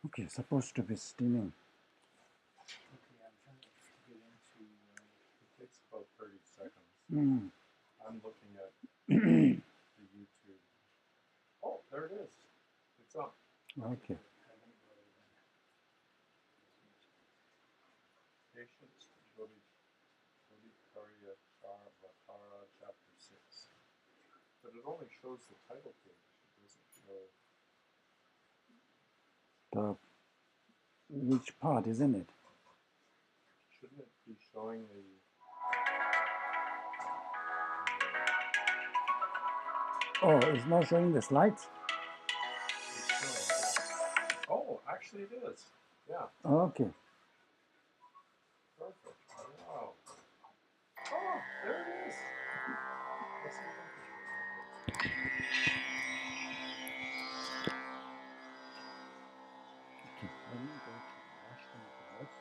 Okay, supposed to be steaming. Okay, I'm trying to get into. It takes about 30 seconds. I'm looking at the YouTube. Oh, there it is. It's up. Okay. Patience, Bodhicaryavatara, chapter 6. But it only shows the title page. It doesn't show. Which part, isn't it? Shouldn't it be showing the? Oh, it's not showing the slides? It's showing, yeah. Oh, actually it is. Yeah. Okay. Perfect. Wow. Oh, there it is. Let's see if I can. Okay, let me go to Washington first.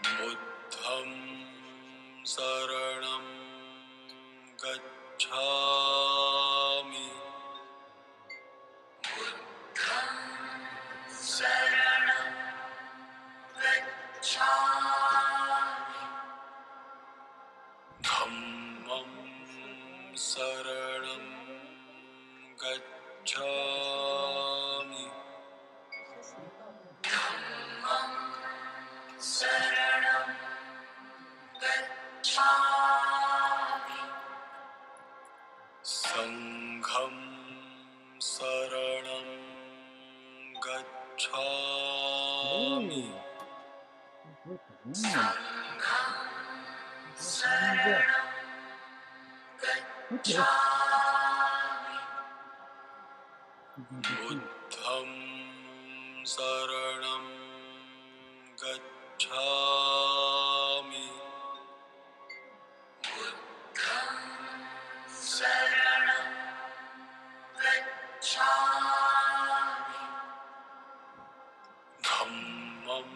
Buddham saranam gacchami. Buddham saranam gacchami. Dhammam saranam gacchami. Dhammam saranam gacchami. Sangham saranam gacchami. Sangham saranam gacchami. Buddham saranam gacchami. Buddham saranam gacchami. Dhammam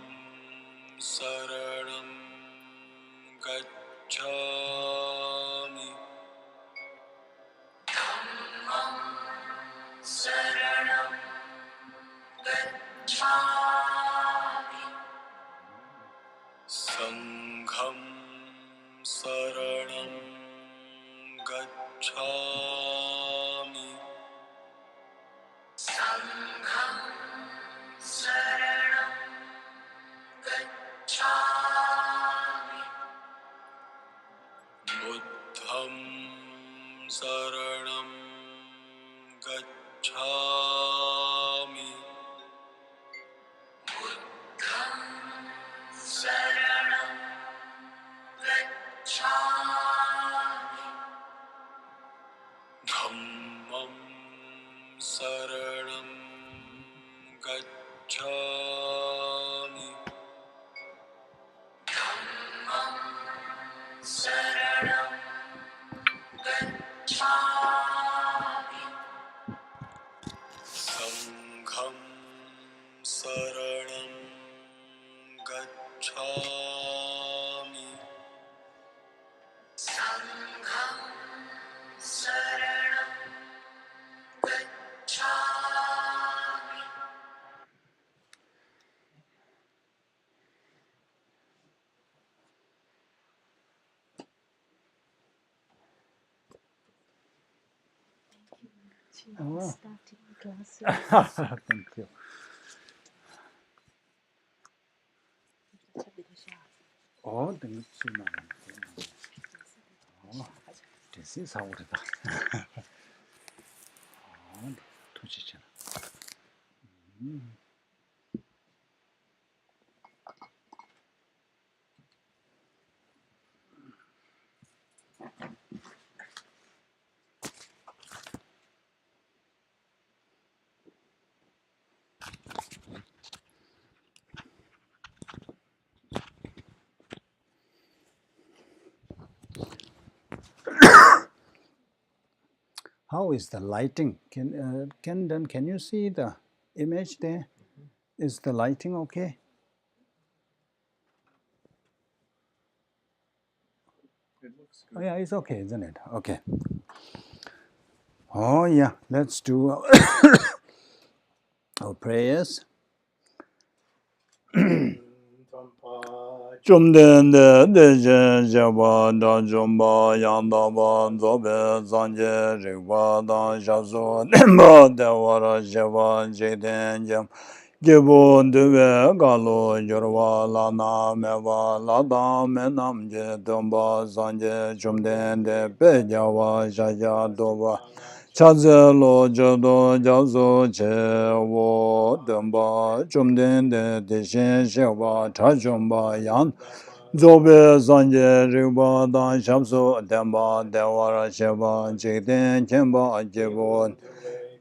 saranam gacchami. Dhammam saranam gacchami. Sangham saranam gacchami. Sangham saranam gacchami. Buddham saranam gacchami. Buddham saranam gacchami. Dhammam saranam gacchami. Dhammam saranam gacchami. Sangham saranam gacchami. Sangham saranam gacchami. Oh. Starting classes. Thank you.等次嘛。这是啥我的大。吐起去了。How is the lighting? Can you see the image there? Is the lighting okay? It looks good. Oh yeah, it's okay, isn't it? Okay. Oh yeah, let's do our prayers. Chumden de jen jaba da jumba yang da ba zobe zanje rigwa da shazo nemba de wara jeba jeden jam Jibu duwe galo yorwa la na mewa la da me nam je dumba zanje chumden de pe jawa shaja doba Chaze lo jodo jazo che wo dumba chumden de shen shewa cha chumba yan Zobe zanje rigba dan shamsu demba dewara sheba jikden kemba jibu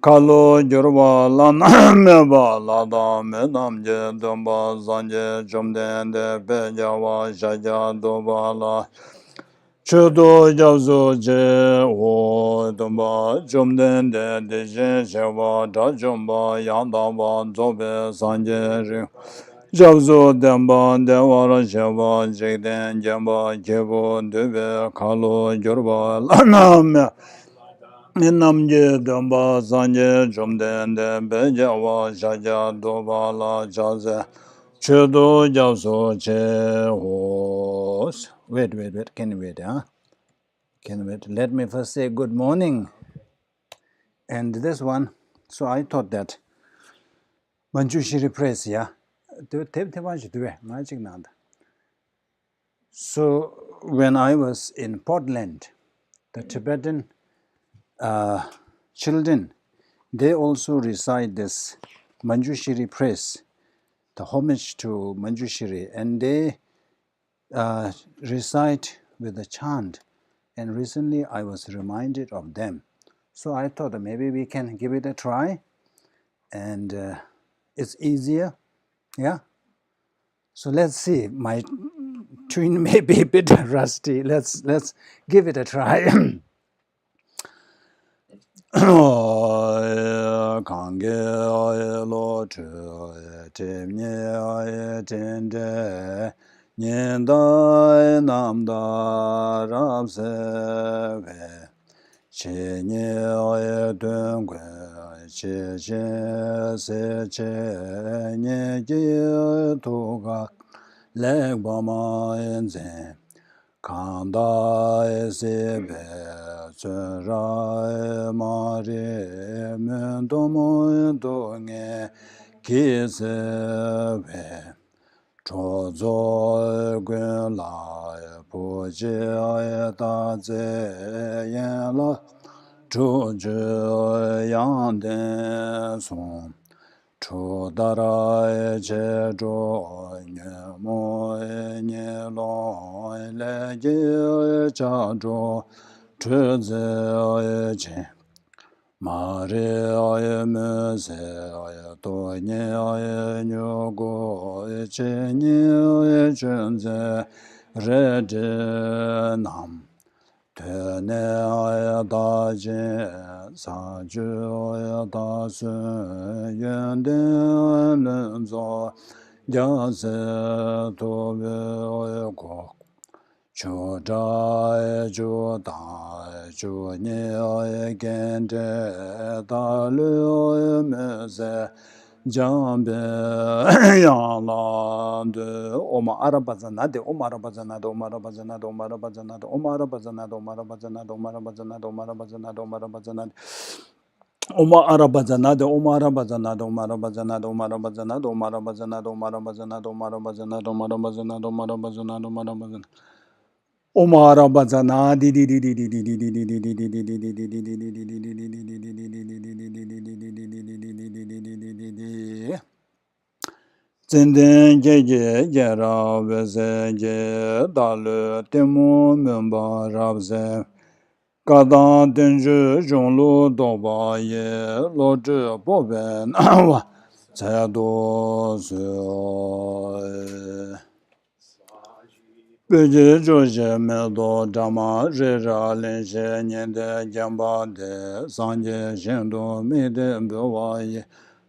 Kalo jorwa lana meba lada menam je domba zanje chumden de pe jawa shaja doba la Chudo jazo je wo domba chumden de jen shewa da chumba yanda ba zobe zanje ring Jabzo demba dewara sheba jikden jemba jibu dube kalo jorwa lana me Namje damba sanje chumden de bejawa shaja doba la jaze chudo jabso che hos. Wait, can you wait, huh? Can you wait? Let me first say good morning. And this one, so I thought that Manjushri Press, yeah. So when I was in Portland, the Tibetan children, they also recite this Manjushri Press, the homage to Manjushri, and they recite with a chant. And recently I was reminded of them. So I thought that maybe we can give it a try, and it's easier, yeah? So let's see, my twin may be a bit rusty. Let's give it a try. Kange lo temne tende nyenda namda rabse ve che nye dungwe che che se che nye ji toga legba ma enzen Kanda esebe tsura mare mendomo donge kisebe chozo gwen la poje ta ze yen la choje yang den son Chodara che jo nye mo nye lo le je cha jo che ze che ma re me se to nye nyo go che nye chen ze re de nam Tene aya da je sa ju aya da se yen de len zo ja se to be aya ko cho da ju da ju ni aya gen de da lu aya me se Jambe Yalande Oma Arabazanade, Oma Arabazanade, Oma Arabazanade, Oma Arabazanade, Oma Arabazanade, Oma Arabazanade, Oma Arabazanade, Oma Arabazanade, Oma Arabazanade. Oma Arabazanade, Oma Arabazanade, Oma Arabazanade, Oma Arabazanade, Oma Arabazanade, Oma Arabazanade, Oma Arabazanade, Oma Arabazanade, Oma Arabazanade, Oma Arabazanade. Omara bazana di di di di di di di di di di di di di di di di di Zenden jeje jera veze je dalu temu mumba rabze Kadan tenju jonglu doba ye lo zhe boben wa Zayado se Peje Joje Medo Dama Rera Lenje Nyende Jamba De Sanje Shendo Mede Mbewaye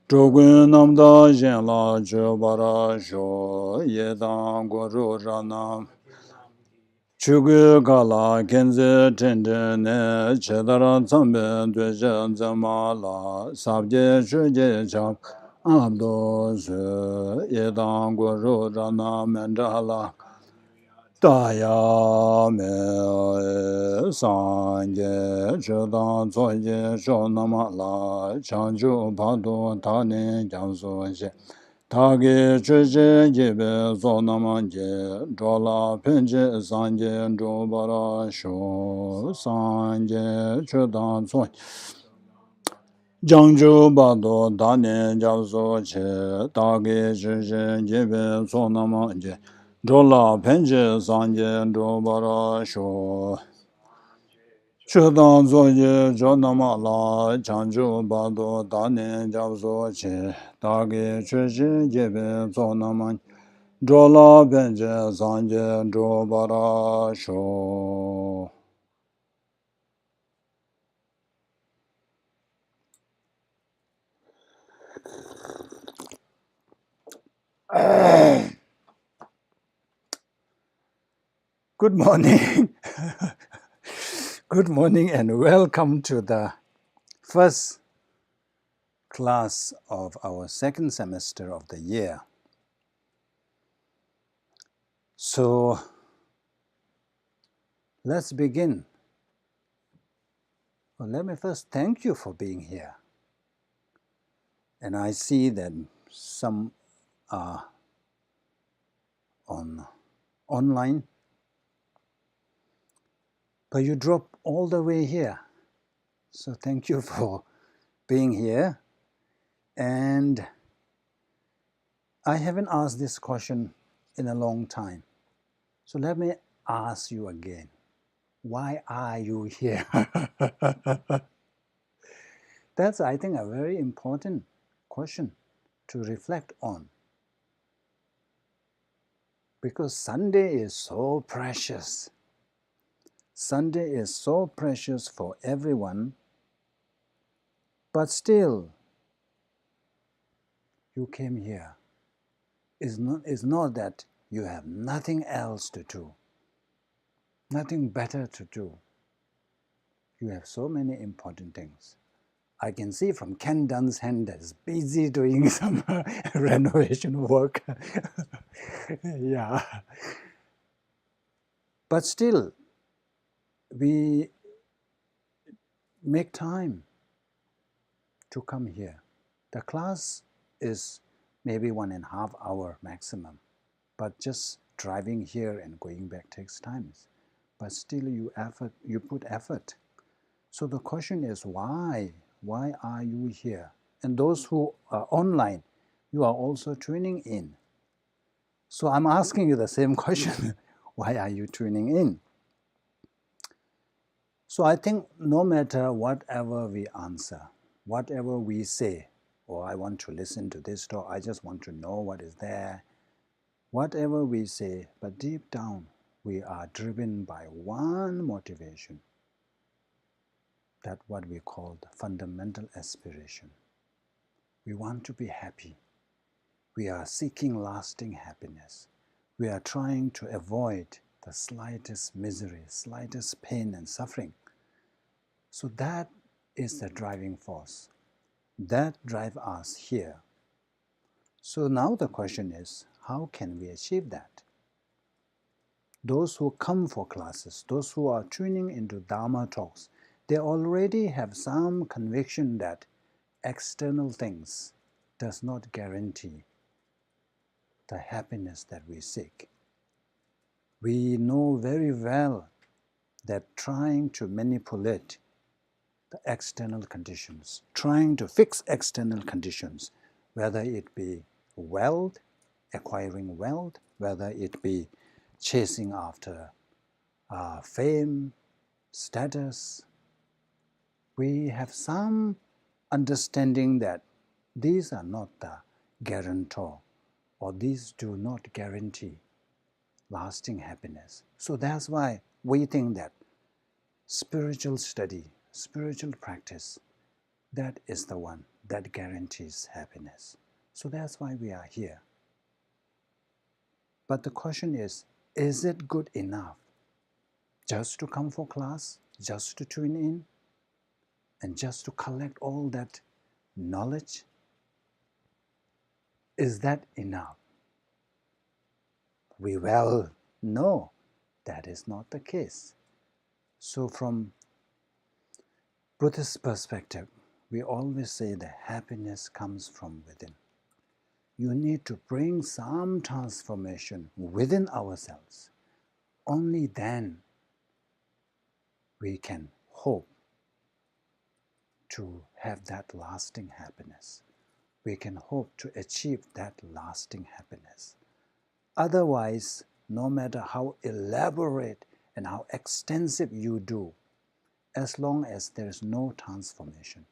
Chogun Namda Jenla Jobara Sho Yedan Goro Ranam Chugu Gala Kenze Tendene Chedara Tsambe Dweje Zamala Sabje Chuje Chak Abdo Se Yedan Goro Ranam Mendala Daya me sanje chedan zoye shonama la chanju padu tani jansu she Tagi cheche jebe zonama je jola penje sanje jobara sho sanje chedan zoye Jiangzhou Bado Dane Jiaozu Che Dage Zhi Jebe Sonama Je Zhola Penje Sanje Zhobara Sho Chedan Zoye Zhonama La Jiangzhou Bado Dane Jiaozu Che Dage Zhi Jebe Sonama Zhola Penje Sanje Zhobara Sho Good morning. Good morning and welcome to the first class of our second semester of the year. So let's begin. Well, let me first thank you for being here. And I see that some are online, but you drove all the way here. So thank you for being here. And I haven't asked this question in a long time. So let me ask you again. Why are you here? That's, I think, a very important question to reflect on. Because Sunday is so precious. Sunday is so precious for everyone, but still, you came here. It's not that you have nothing else to do, nothing better to do. You have so many important things. I can see from Ken Dunn's hand that is busy doing some renovation work. Yeah. But still, we make time to come here. The class is maybe 1.5 hours maximum, but just driving here and going back takes time. But still, you put effort. So the question is why? Why are you here? And those who are online, you are also tuning in. So I'm asking you the same question. Why are you tuning in? So I think no matter whatever we answer, whatever we say, or I want to listen to this talk, I just want to know what is there. Whatever we say, but deep down, we are driven by one motivation. That's what we call the fundamental aspiration. We want to be happy. We are seeking lasting happiness. We are trying to avoid the slightest misery, slightest pain and suffering. So that is the driving force. That drives us here. So now the question is, how can we achieve that? Those who come for classes, those who are tuning into Dharma talks, they already have some conviction that external things does not guarantee the happiness that we seek. We know very well that trying to manipulate the external conditions, trying to fix external conditions, whether it be wealth, acquiring wealth, whether it be chasing after fame, status, we have some understanding that these are not the guarantor, or these do not guarantee lasting happiness. So that's why we think that spiritual study, spiritual practice, that is the one that guarantees happiness. So that's why we are here. But the question is it good enough just to come for class, just to tune in, and just to collect all that knowledge? Is that enough? We well know that is not the case. So from Buddhist perspective, we always say that happiness comes from within. You need to bring some transformation within ourselves. Only then we can hope to have that lasting happiness. We can hope to achieve that lasting happiness. Otherwise, no matter how elaborate and how extensive you do, as long as there is no transformation,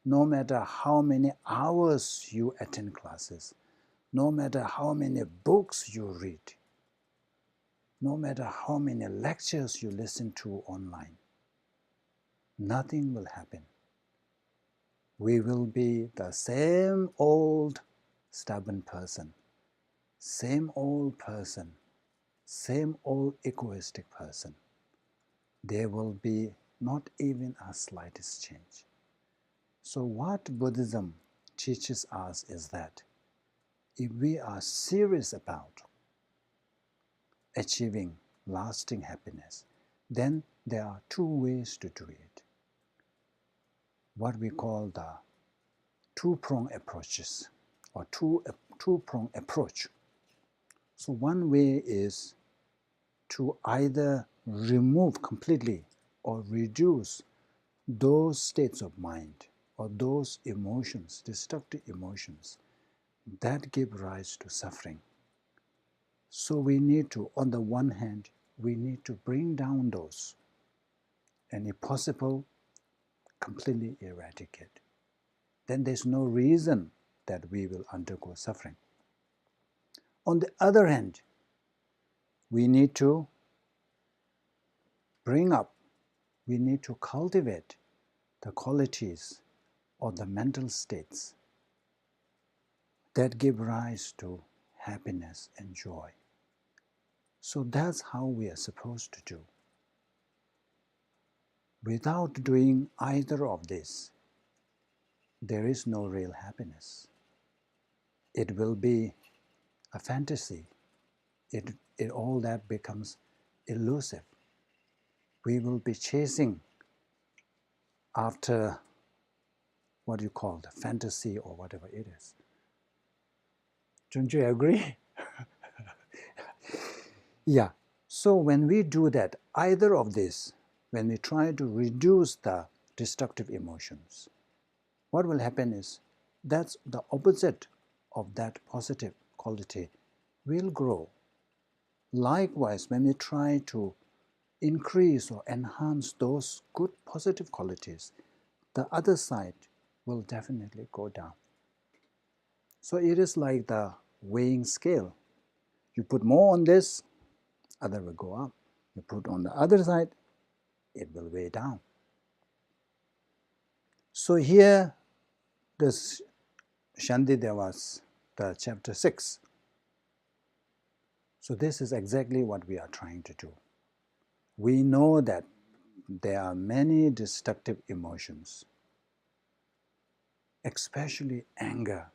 no matter how many hours you attend classes, no matter how many books you read, no matter how many lectures you listen to online, nothing will happen. We will be the same old stubborn person, same old egoistic person. There will be not even a slightest change. So what Buddhism teaches us is that if we are serious about achieving lasting happiness, then there are two ways to do it. What we call the two-pronged approaches, or two-pronged approach. So one way is to either remove completely or reduce those states of mind or those emotions, destructive emotions, that give rise to suffering. So we need to, on the one hand, we need to bring down those and if possible, completely eradicate. Then there's no reason that we will undergo suffering. On the other hand, we need to bring up, we need to cultivate the qualities or the mental states that give rise to happiness and joy. So that's how we are supposed to do. Without doing either of this, there is no real happiness. It will be a fantasy. All that becomes elusive. We will be chasing after what you call the fantasy or whatever it is. Don't you agree? Yeah. So when we do that, either of this, when we try to reduce the destructive emotions, what will happen is that's the opposite of that positive quality will grow. Likewise, when we try to increase or enhance those good positive qualities, the other side will definitely go down. So it is like the weighing scale. You put more on this, other will go up. You put on the other side, it will weigh down. So here, this Shantideva's the chapter 6. So this is exactly what we are trying to do. We know that there are many destructive emotions, especially anger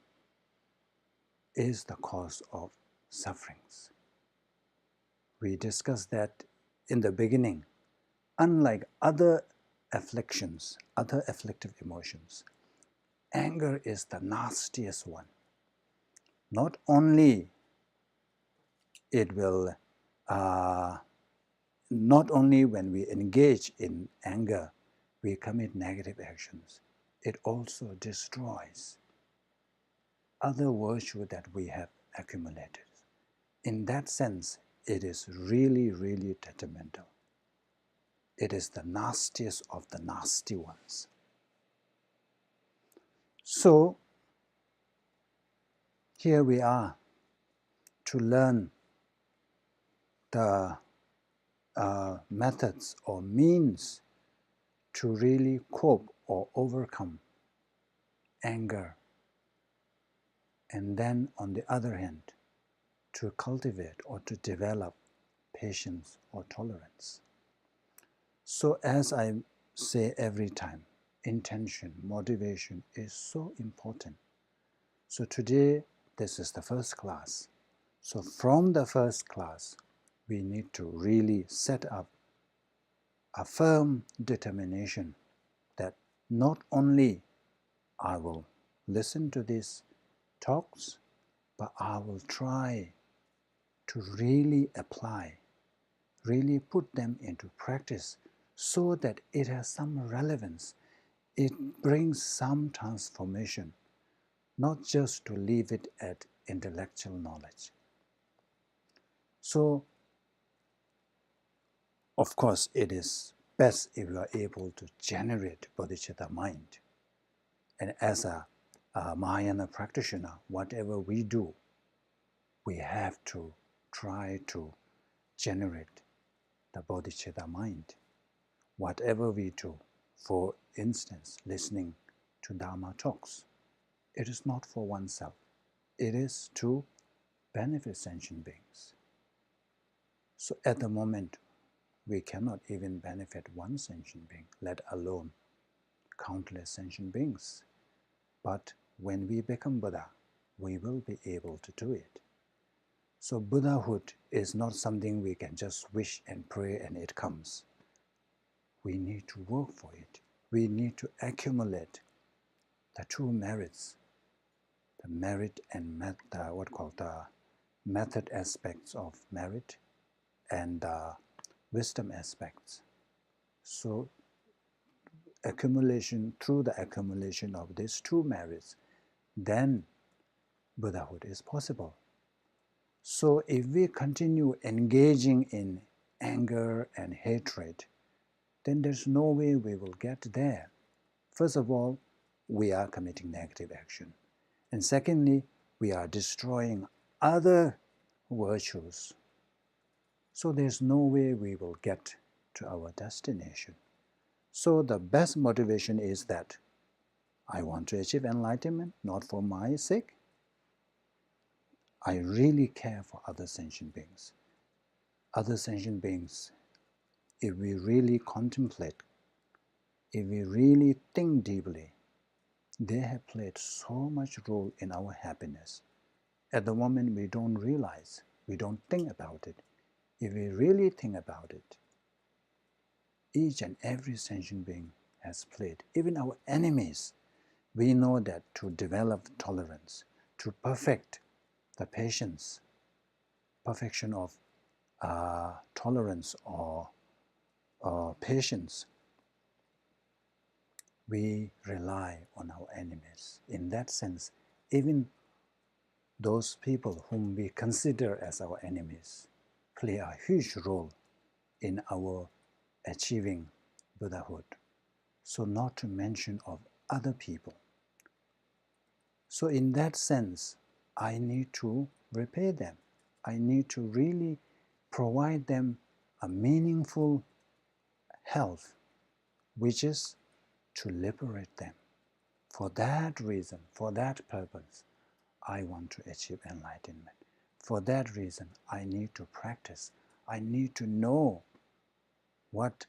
is the cause of sufferings. We discussed that in the beginning. Unlike other afflictions, other afflictive emotions, anger is the nastiest one. Not only it will, not only when we engage in anger, we commit negative actions, it also destroys other virtue that we have accumulated. In that sense, it is really, really detrimental. It is the nastiest of the nasty ones. So, here we are to learn the methods or means to really cope or overcome anger, and then on the other hand, to cultivate or to develop patience or tolerance. So as I say every time, intention, motivation is so important. So today, this is the first class. So from the first class, we need to really set up a firm determination that not only I will listen to these talks, but I will try to really apply, really put them into practice so that it has some relevance. It brings some transformation, not just to leave it at intellectual knowledge. So, of course, it is best if you are able to generate bodhicitta mind. And as a Mahayana practitioner, whatever we do, we have to try to generate the bodhicitta mind. Whatever we do, for instance, listening to Dharma talks, it is not for oneself. It is to benefit sentient beings. So at the moment, we cannot even benefit one sentient being, let alone countless sentient beings. But when we become Buddha, we will be able to do it. So Buddhahood is not something we can just wish and pray and it comes. We need to work for it. We need to accumulate the two merits, the merit and the method aspects of merit and the wisdom aspects. So through the accumulation of these two merits, then Buddhahood is possible. So if we continue engaging in anger and hatred, then there's no way we will get there. First of all, we are committing negative action. And secondly, we are destroying other virtues. So there's no way we will get to our destination. So the best motivation is that I want to achieve enlightenment, not for my sake. I really care for other sentient beings. Other sentient beings, if we really contemplate, if we really think deeply, they have played so much role in our happiness. At the moment, we don't realize, we don't think about it. If we really think about it, each and every sentient being has played, even our enemies. We know that to develop tolerance, to perfect the patience, perfection of tolerance or patience, we rely on our enemies. In that sense, even those people whom we consider as our enemies play a huge role in our achieving Buddhahood. So not to mention of other people. So in that sense, I need to repay them. I need to really provide them a meaningful health, which is to liberate them. For that reason, for that purpose, I want to achieve enlightenment. For that reason, I need to practice. I need to know what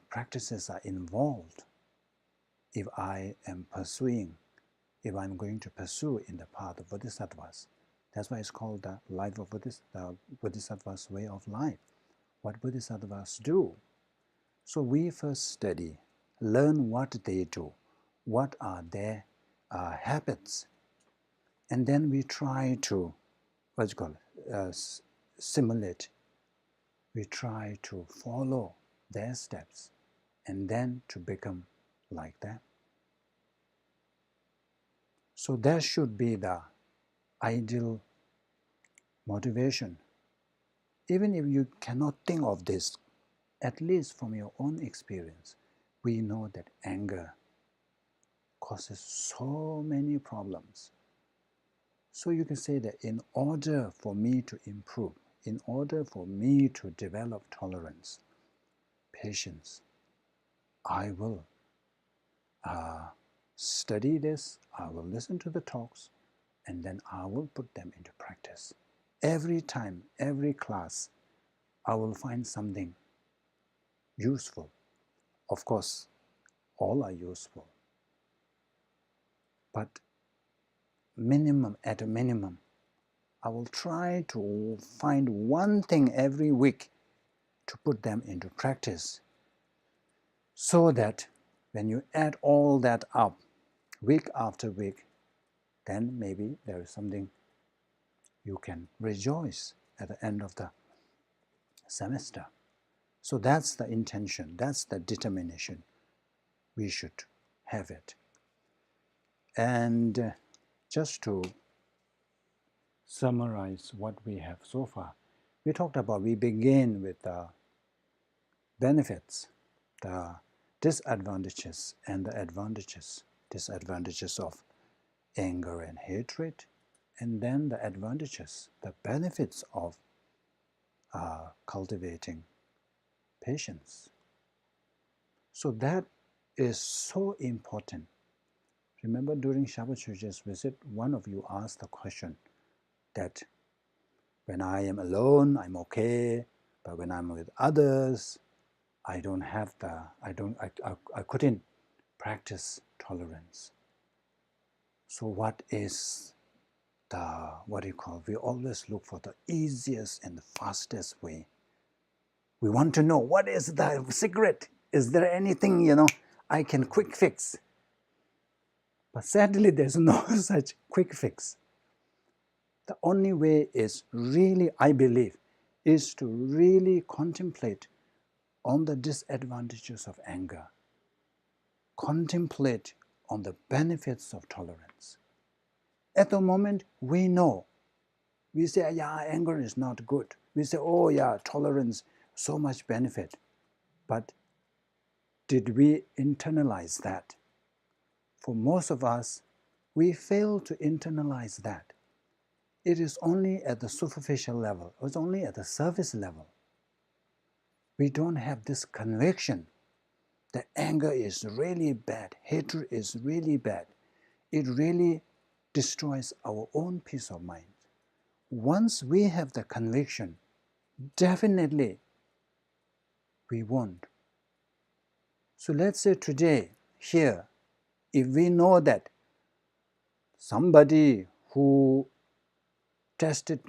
practices are involved if I am pursuing, if I'm going to pursue in the path of Bodhisattvas. That's why it's called the life of Bodhisattva's way of life, what Bodhisattvas do. So we first study, learn what they do, what are their habits, and then we try to, simulate, we try to follow their steps, and then to become like that. So that should be the ideal motivation. Even if you cannot think of this, at least from your own experience, we know that anger causes so many problems. So you can say that in order for me to improve, in order for me to develop tolerance, patience, I will study this, I will listen to the talks, and then I will put them into practice. Every time, every class, I will find something useful. Of course, all are useful, but at a minimum, I will try to find one thing every week to put them into practice, so that when you add all that up week after week, then maybe there is something you can rejoice at the end of the semester. So that's the intention, that's the determination. We should have it. And just to summarize what we have so far, we talked about, we begin with the benefits, the disadvantages and the advantages. Disadvantages of anger and hatred, and then the advantages, the benefits of cultivating patience. So that is so important. Remember, during Shabbat Church's visit, one of you asked the question that when I am alone, I'm okay, but when I'm with others, I don't have I couldn't practice tolerance. So what is we always look for the easiest and the fastest way. We want to know, what is the secret? Is there anything, I can quick fix? But sadly, there's no such quick fix. The only way is really, I believe, is to really contemplate on the disadvantages of anger. Contemplate on the benefits of tolerance. At the moment, we know. We say, yeah, anger is not good. We say, oh yeah, tolerance, so much benefit. But did we internalize that? For most of us, we fail to internalize that. It is only at the superficial level. It's only at the surface level. We don't have this conviction that anger is really bad, hatred is really bad. It really destroys our own peace of mind. Once we have the conviction, definitely we won't. So let's say today, here, if we know that somebody who tested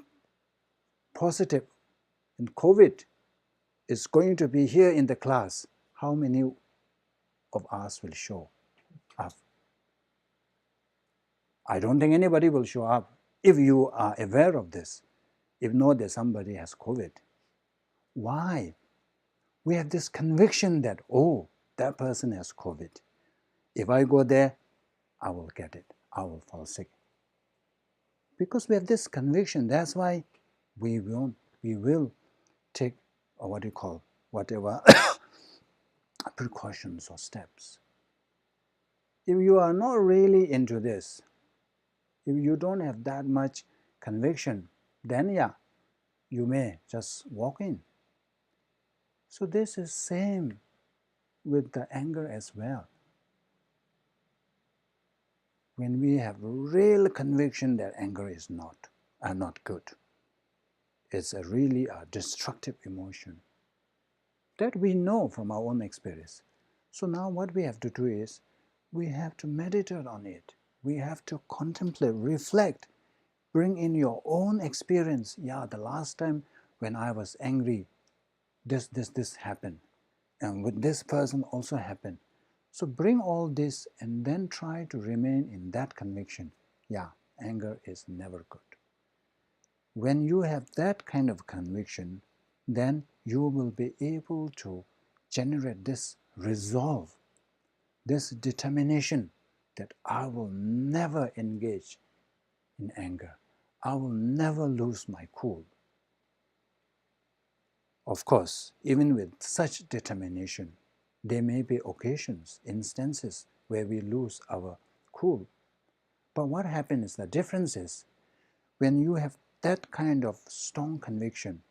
positive in COVID is going to be here in the class, how many of us will show up? I don't think anybody will show up. If you are aware of this, if know that somebody has COVID. Why? We have this conviction that, oh, that person has COVID. If I go there, I will get it. I will fall sick. Because we have this conviction, that's why we will take whatever precautions or steps. If you are not really into this, if you don't have that much conviction, then yeah, you may just walk in. So this is same with the anger as well. When we have real conviction that anger is not good, it's really a destructive emotion that we know from our own experience. So now what we have to do is, we have to meditate on it. We have to contemplate, reflect, bring in your own experience. Yeah, the last time when I was angry, this happened. And with this person also happened. So bring all this and then try to remain in that conviction. Yeah, anger is never good. When you have that kind of conviction, then you will be able to generate this resolve, this determination that I will never engage in anger. I will never lose my cool. Of course, even with such determination, there may be occasions, instances where we lose our cool. But what happens is, the difference is, when you have that kind of strong conviction,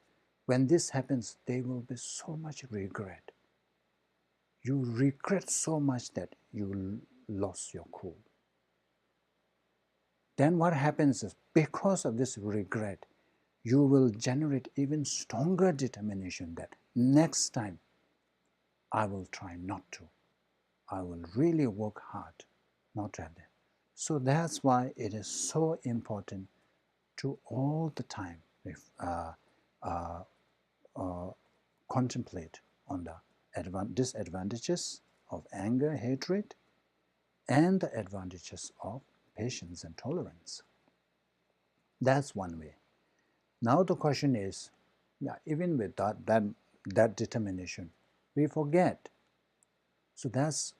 when this happens, there will be so much regret. You regret so much that you lost your cool. Then what happens is, because of this regret, you will generate even stronger determination that next time I will try not to. I will really work hard not to have that. So that's why it is so important to all the time contemplate on the disadvantages of anger, hatred, and the advantages of patience and tolerance. That's one way. Now the question is, even with that determination, we forget. So that's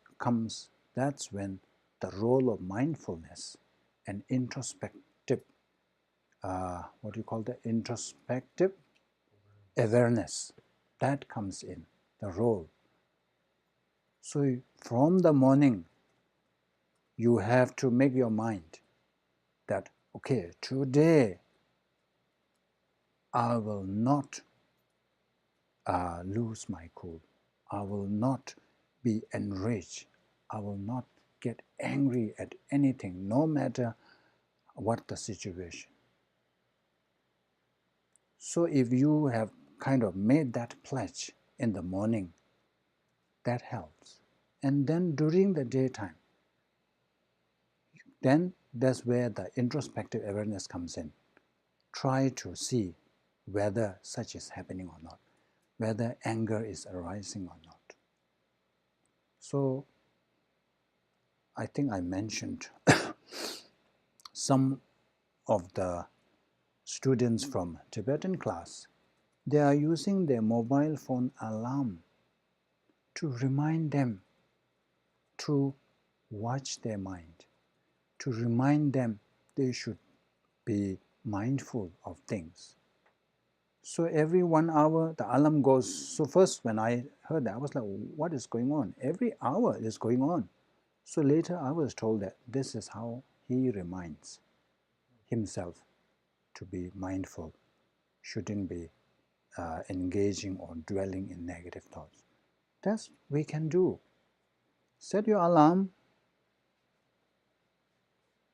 when the role of mindfulness and introspective, introspective awareness, that comes in, the role. So from the morning, you have to make your mind that, okay, today I will not lose my cool. I will not be enraged. I will not get angry at anything, no matter what the situation. So if you have kind of made that pledge in the morning, that helps. And then during the daytime, then that's where the introspective awareness comes in. Try to see whether such is happening or not, whether anger is arising or not. So I think I mentioned some of the students from Tibetan class, they are using their mobile phone alarm to remind them to watch their mind, to remind them they should be mindful of things. So every 1 hour the alarm goes. So first when I heard that, I was like, what is going on? Every hour is going on. So later I was told that this is how he reminds himself to be mindful, shouldn't be engaging or dwelling in negative thoughts. That's we can do. Set your alarm,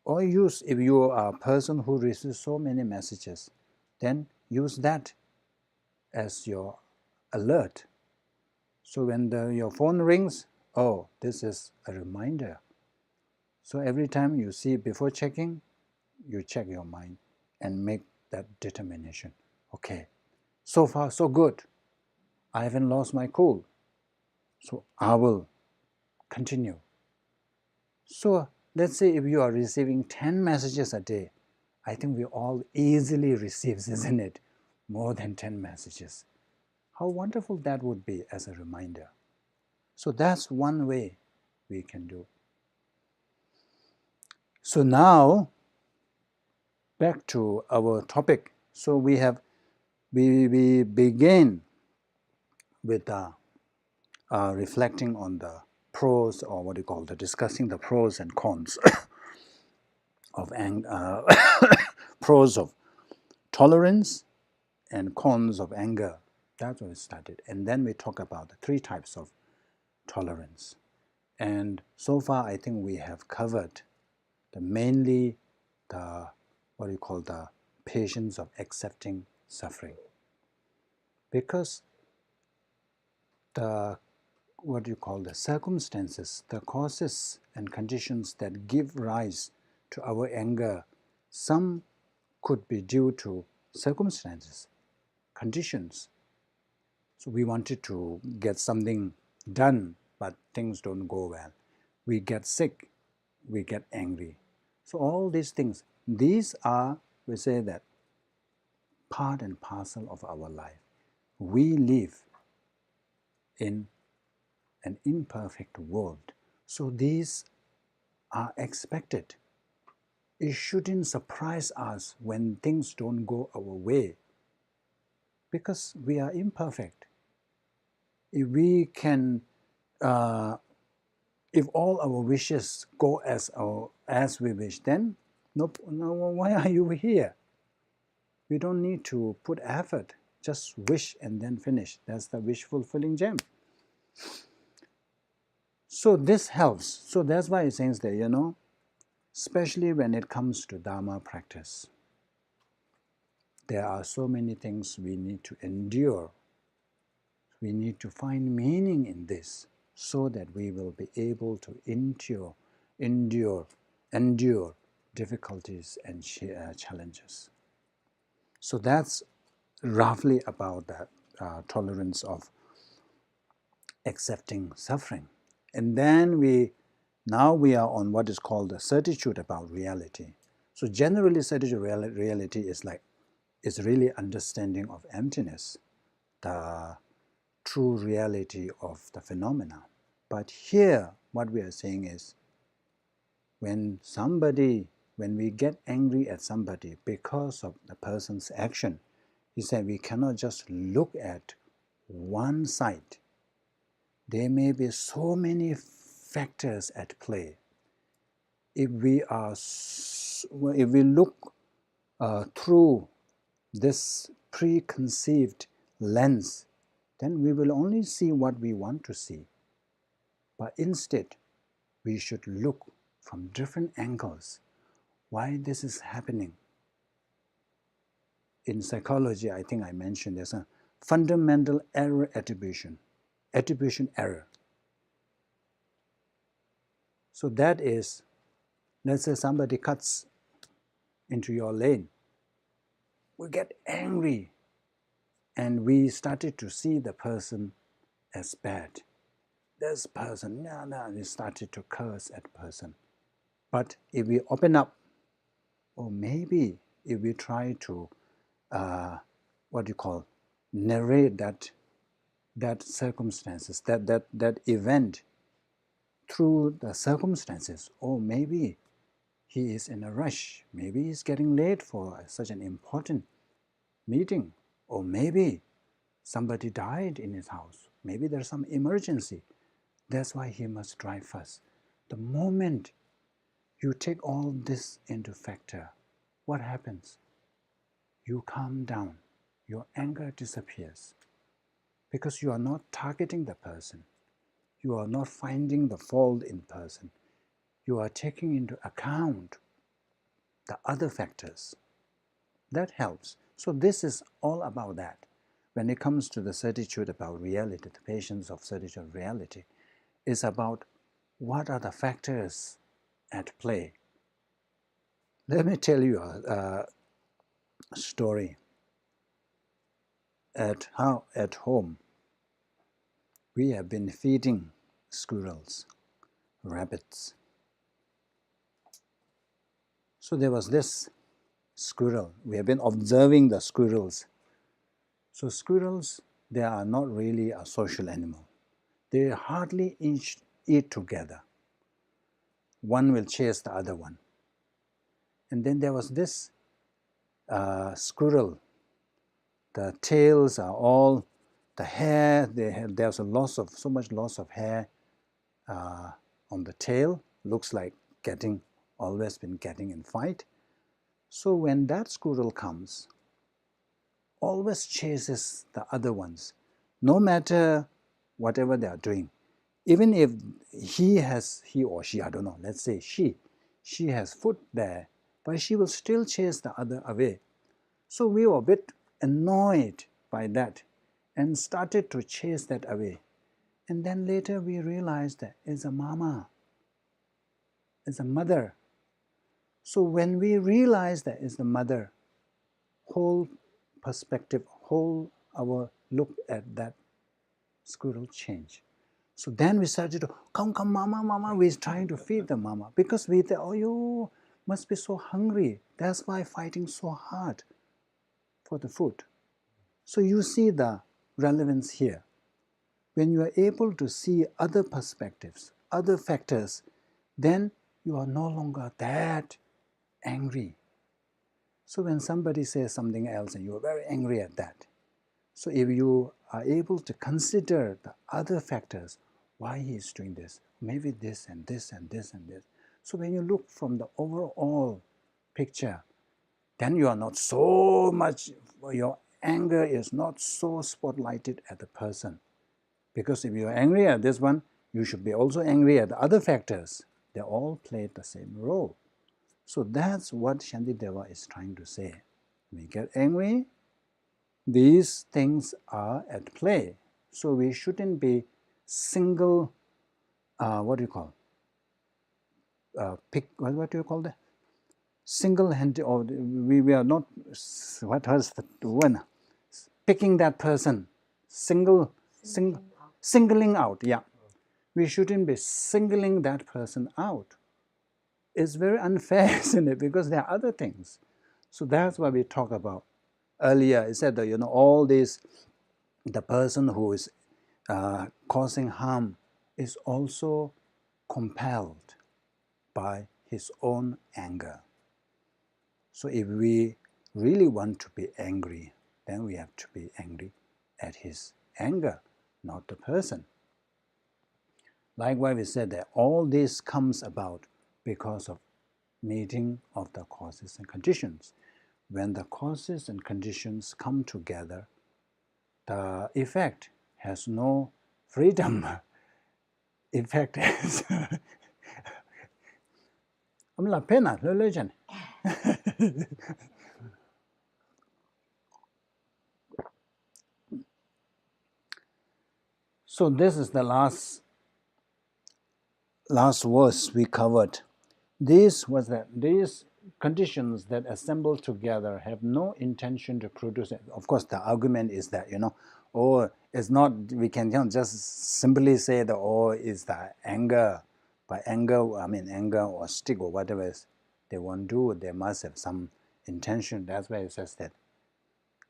or use, if you are a person who receives so many messages, then use that as your alert. So when your phone rings, oh, this is a reminder. So every time you see, before checking, you check your mind and make that determination. Okay, so far so good. I haven't lost my cool. So I will continue. So let's say if you are receiving 10 messages a day, I think we all easily receive, isn't it? More than 10 messages. How wonderful that would be as a reminder. So that's one way we can do. So now, back to our topic. So we begin with reflecting on the pros, or what you call discussing the pros and cons of pros of tolerance and cons of anger. That's what we started. And then we talk about the 3 types of tolerance. And so far, I think we have covered mainly the patience of accepting suffering. Because the circumstances, the causes and conditions that give rise to our anger, some could be due to circumstances, conditions. So we wanted to get something done, but things don't go well. We get sick, we get angry. So all these things, these are, we say that, part and parcel of our life. We live in an imperfect world. So these are expected. It shouldn't surprise us when things don't go our way, because we are imperfect. If we can, if all our wishes go as we wish, then no, why are you here? We don't need to put effort, just wish and then finish. That's the wish fulfilling gem. So this helps. So that's why it says that, especially when it comes to Dharma practice, there are so many things we need to endure. We need to find meaning in this so that we will be able to endure difficulties and challenges. So that's roughly about that tolerance of accepting suffering. And then now we are on what is called the certitude about reality. So generally, certitude reality is really understanding of emptiness, the true reality of the phenomena. But here, what we are saying is, when we get angry at somebody because of the person's action, he said we cannot just look at one side. There may be so many factors at play. If we look through this preconceived lens, then we will only see what we want to see. But instead, we should look from different angles why this is happening. In psychology, I think I mentioned there's a fundamental error attribution error. So that is, let's say somebody cuts into your lane. We get angry and we started to see the person as bad. This person, we started to curse at the person. But if we open up, or maybe if we try to, narrate that circumstances, that event through the circumstances, or maybe he is in a rush, maybe he's getting late for such an important meeting, or maybe somebody died in his house, maybe there's some emergency. That's why he must drive first. The moment you take all this into factor, what happens? You calm down. Your anger disappears because you are not targeting the person. You are not finding the fault in person. You are taking into account the other factors. That helps. So this is all about that. When it comes to the certitude about reality, the patience of certitude of reality is about what are the factors at play. Let me tell you a story. At home, we have been feeding squirrels, rabbits. So there was this squirrel. We have been observing the squirrels. So squirrels, they are not really a social animal. They hardly eat together. One will chase the other one. And then there was this squirrel. The tails are all, the hair, there's so much loss of hair on the tail. Looks like always been getting in fight. So when that squirrel comes, always chases the other ones, no matter whatever they are doing. Even if he or she, I don't know, let's say she has food there, but she will still chase the other away. So we were a bit annoyed by that and started to chase that away. And then later we realized that it's a mama, it's a mother. So when we realize that it's the mother, whole perspective, our look at that squirrel change. So then we started to, come, mama, we're trying to feed the mama. Because we thought, oh, you must be so hungry. That's why fighting so hard for the food. So you see the relevance here. When you are able to see other perspectives, other factors, then you are no longer that angry. So when somebody says something else and you are very angry at that, so if you are able to consider the other factors, why he is doing this, maybe this and this and this and this. So when you look from the overall picture, then you are not so much, your anger is not so spotlighted at the person. Because if you are angry at this one, you should be also angry at the other factors. They all play the same role. So that's what Shantideva is trying to say. When we get angry, these things are at play. So we shouldn't be single, what do you call, what do you call that? Single-handed, or we are not, what was the one? Picking that person, singling out, yeah. We shouldn't be singling that person out. It's very unfair, isn't it? Because there are other things. So that's what we talked about earlier. It said that, all this, the person who is causing harm is also compelled by his own anger. So if we really want to be angry, then we have to be angry at his anger, not the person. Likewise, we said that all this comes about because of meeting of the causes and conditions. When the causes and conditions come together, the effect has no freedom. Effect is la pena, religion. So this is the last verse we covered. These conditions that assemble together have no intention to produce it. Of course, the argument is that, it's not, we can just simply say that, it's the anger. By anger, I mean anger or stick or whatever they want to do, they must have some intention. That's why it says that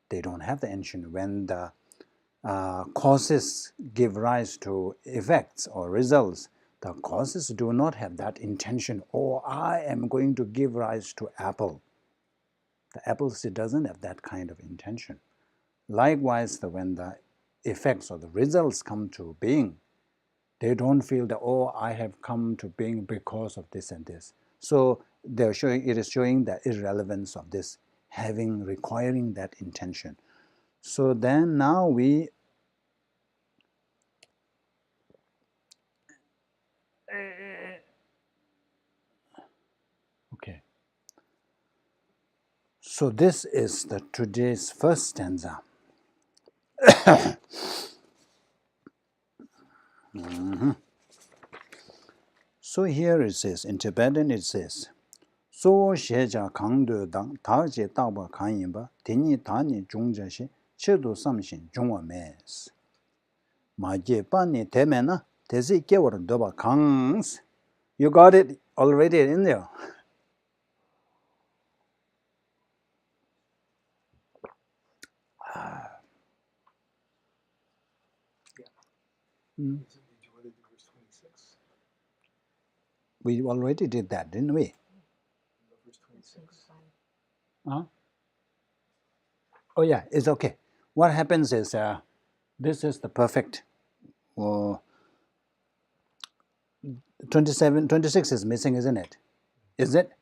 they don't have the intention. When the causes give rise to effects or results, the causes do not have that intention. I am going to give rise to apple. The apple seed doesn't have that kind of intention. Likewise, when the effects or the results come to being, they don't feel that, I have come to being because of this and this. So it is showing the irrelevance of this requiring that intention. So then now we okay. So this is today's first stanza. So here it says, in Tibetan it says, So sheja kangdo dang taje taba kanyinba, teni tani jungja she, chedo samshin jungwa mes. Maje pani temena, tezi kewar doba kangs. You got it already in there. We already did that, didn't we? Verse 26. Huh? Oh yeah, it's okay. What happens is, this is the perfect. 26 is missing, isn't it? Is it?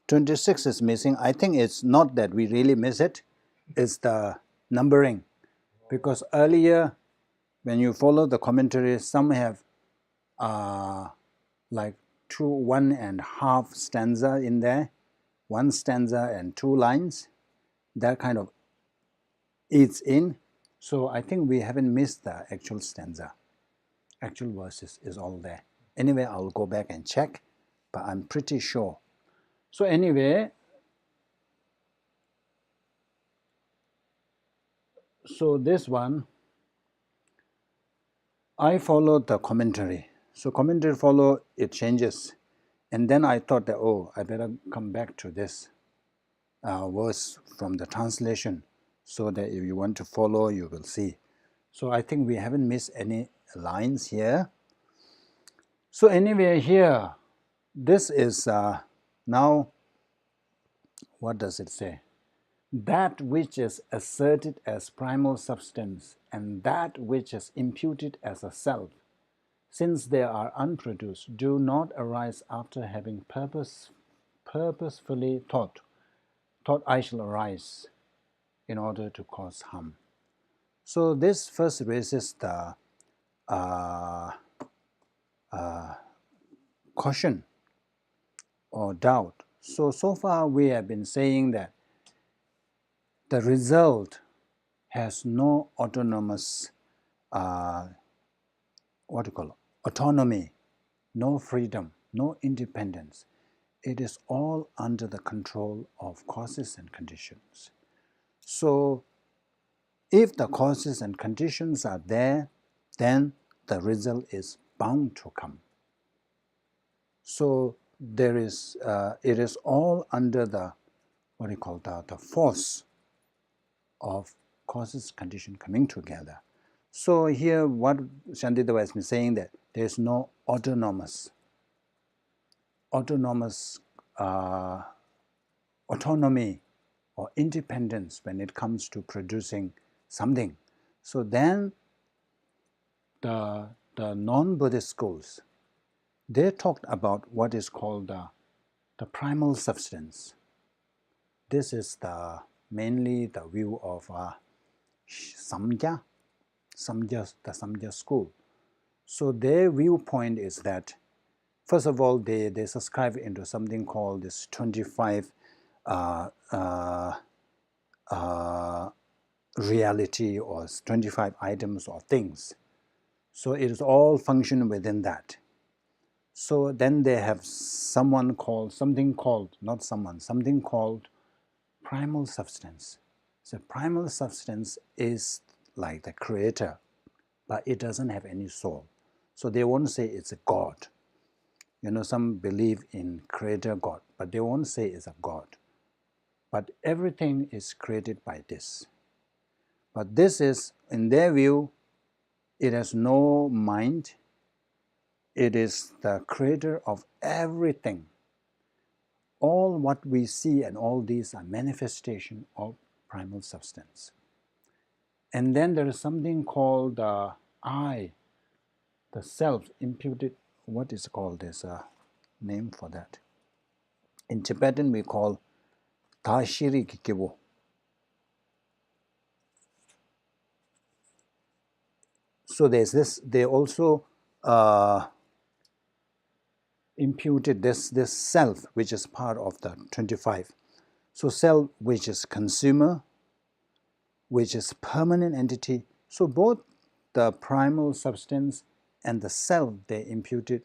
26 is missing. I think it's not that we really miss it. It's the numbering. Because earlier, when you follow the commentary, some have like 1.5 stanza in there, 1 stanza and 2 lines. That kind of eats in. So I think we haven't missed the actual stanza. Actual verses is all there. Anyway, I'll go back and check, but I'm pretty sure. So anyway, so this one, I followed the commentary. So commentary follow, it changes. And then I thought that, I better come back to this verse from the translation so that if you want to follow, you will see. So I think we haven't missed any lines here. So anyway, here, this is now, what does it say? That which is asserted as primal substance and that which is imputed as a self, since they are unproduced, do not arise after having purposefully thought, thought I shall arise in order to cause harm. So this first raises the caution or doubt. So far we have been saying that the result has no autonomous, autonomy, no freedom, no independence. It is all under the control of causes and conditions. So if the causes and conditions are there, then the result is bound to come. So there is, it is all under the the force of causes condition coming together. So here, what Shantideva has been saying, that there is no autonomous autonomy or independence when it comes to producing something. So then the non-Buddhist schools, they talked about what is called the primal substance. This is mainly the view of Samkhya, the Samkhya school. So their viewpoint is that, first of all, they subscribe into something called this 25 reality, or 25 items or things. So it is all function within that. So then they have something called primal substance. So primal substance is like the creator, but it doesn't have any soul. So they won't say it's a God. Some believe in creator God, but they won't say it's a God. But everything is created by this. But this is, in their view, it has no mind. It is the creator of everything. All what we see and all these are manifestation of primal substance. And then there is something called the I, the self imputed. What is called? There's a name for that. In Tibetan we call Tashiri Kikibu. So there's this, they also imputed this self, which is part of the 25. So self, which is consumer, which is permanent entity. So both the primal substance and the self they imputed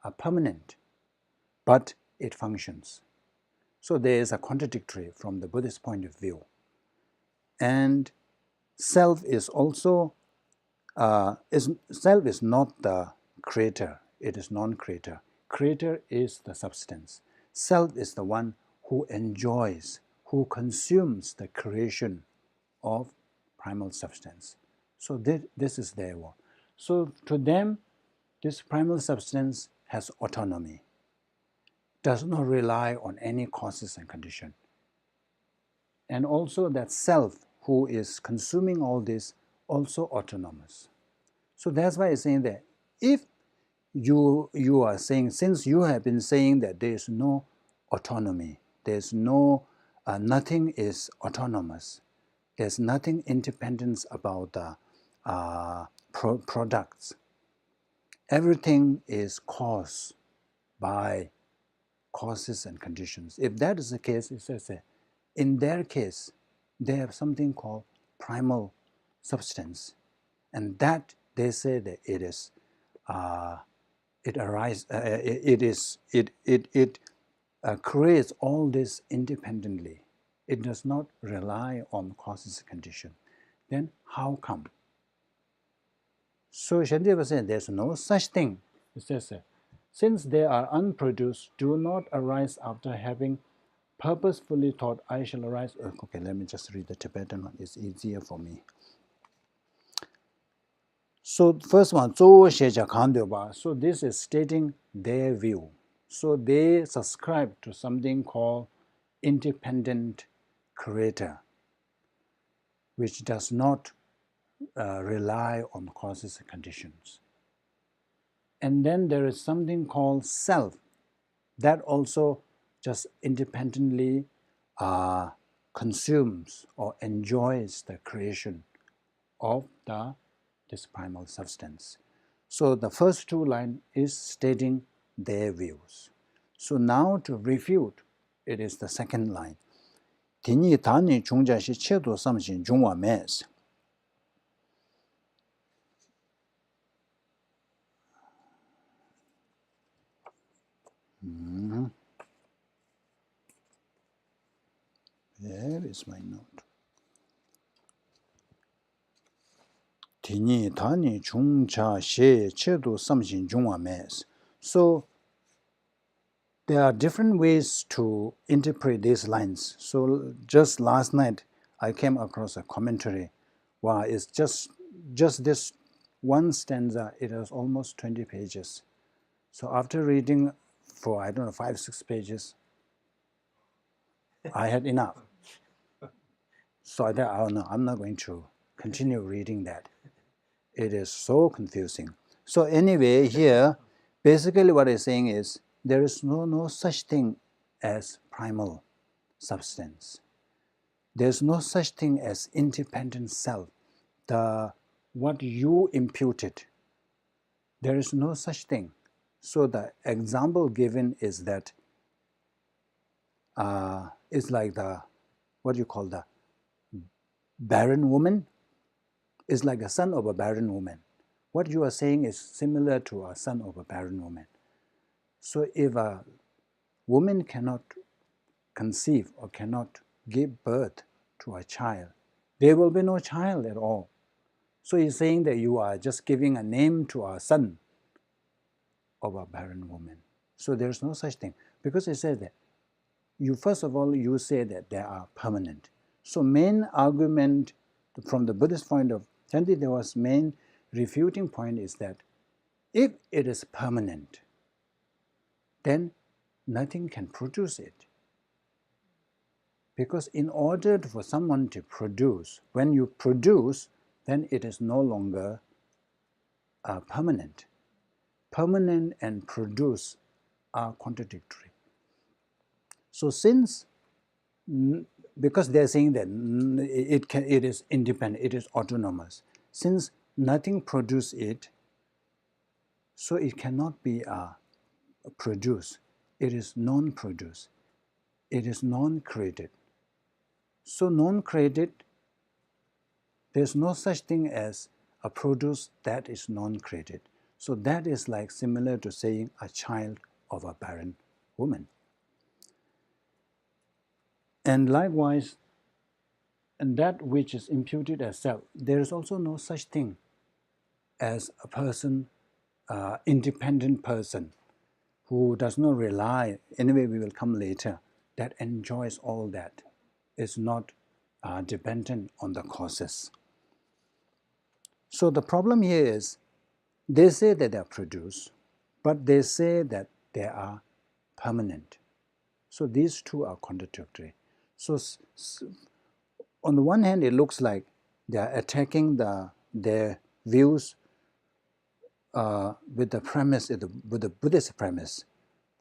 are permanent, but it functions. So there is a contradictory from the Buddhist point of view. And self is also, self is not the creator, it is non-creator. Creator is the substance. Self is the one who enjoys, who consumes the creation of primal substance. So this is their work. So to them, this primal substance has autonomy, does not rely on any causes and condition. And also that self who is consuming all this, also autonomous. So that's why it's saying that if you are saying, since you have been saying that there is no autonomy, there's no, nothing is autonomous, there's nothing independent about the products, everything is caused by causes and conditions. If that is the case, it says that in their case, they have something called primal substance, and that they say that it is, it creates all this independently. It does not rely on causes and conditions. Then how come? So Shantideva said there's no such thing. It says, since they are unproduced, do not arise after having purposefully thought, I shall arise. Okay, let me just read the Tibetan one. It's easier for me. So first one, so this is stating their view. So they subscribe to something called independent creator, which does not rely on causes and conditions. And then there is something called self, that also just independently consumes or enjoys the creation of this primal substance. So the first two lines is stating their views. So now to refute, it is the second line. Tini tani chungja shi chedo samshin jungwa mes. Where is my note? Tini tani chungja shi chedo samshin jungwa mes. So there are different ways to interpret these lines. So just last night, I came across a commentary. Wow, it's just this one stanza. It has almost 20 pages. So after reading for, I don't know, 5-6 pages, I had enough. So I thought, oh no, I'm not going to continue reading that. It is so confusing. So anyway, here, basically what it's saying is, there is no such thing as primal substance. There's no such thing as independent self. What you imputed, there is no such thing. So the example given is that it's like what you call the barren woman is like a son of a barren woman. What you are saying is similar to a son of a barren woman. So if a woman cannot conceive or cannot give birth to a child, there will be no child at all. So he's saying that you are just giving a name to a son of a barren woman. So there's no such thing. Because it says that first of all, you say that they are permanent. So main argument from the Buddhist point of Chandideva's main refuting point is that if it is permanent, then nothing can produce it. Because in order for someone to produce, when you produce, then it is no longer permanent. Permanent and produce are contradictory. So since, because they're saying that it is independent, it is autonomous, since nothing produces it, so it cannot be produced. It is non-produced. It is non-created. So non-created, there's no such thing as a produce that is non-created. So that is like similar to saying a child of a barren woman. And likewise, and that which is imputed as self, there is also no such thing as a person, independent person, who does not rely, anyway we will come later, that enjoys all that, is not dependent on the causes. So the problem here is, they say that they are produced, but they say that they are permanent. So these two are contradictory. So on the one hand, it looks like they are attacking their views with the premise, with the Buddhist premise.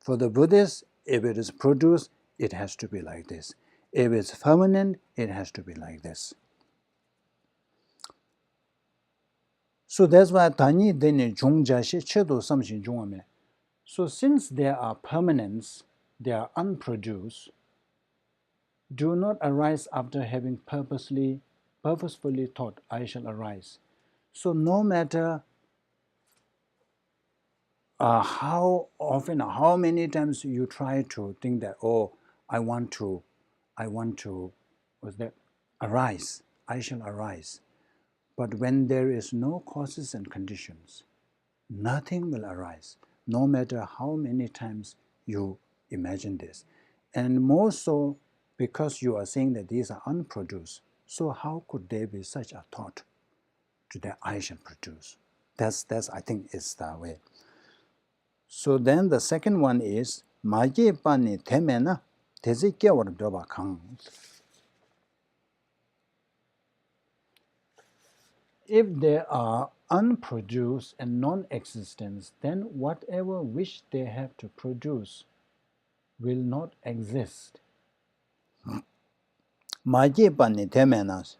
For the Buddhists, if it is produced, it has to be like this. If it's permanent, it has to be like this. So that's why Tani Deni Jungjashi Chedo Samshin Jungame. So since there are permanents, they are unproduced, do not arise after having purposefully thought, I shall arise. So no matter how often, how many times you try to think that, oh, I want to, what's that? Arise, I shall arise. But when there is no causes and conditions, nothing will arise, no matter how many times you imagine this. And more so because you are saying that these are unproduced. So how could there be such a thought to that I shall produce? That's I think is the way. So then the second one is maje pani temena tezi kyawar doba kang. If they are unproduced and non-existence, then whatever wish they have to produce will not exist. Maji pani temenas.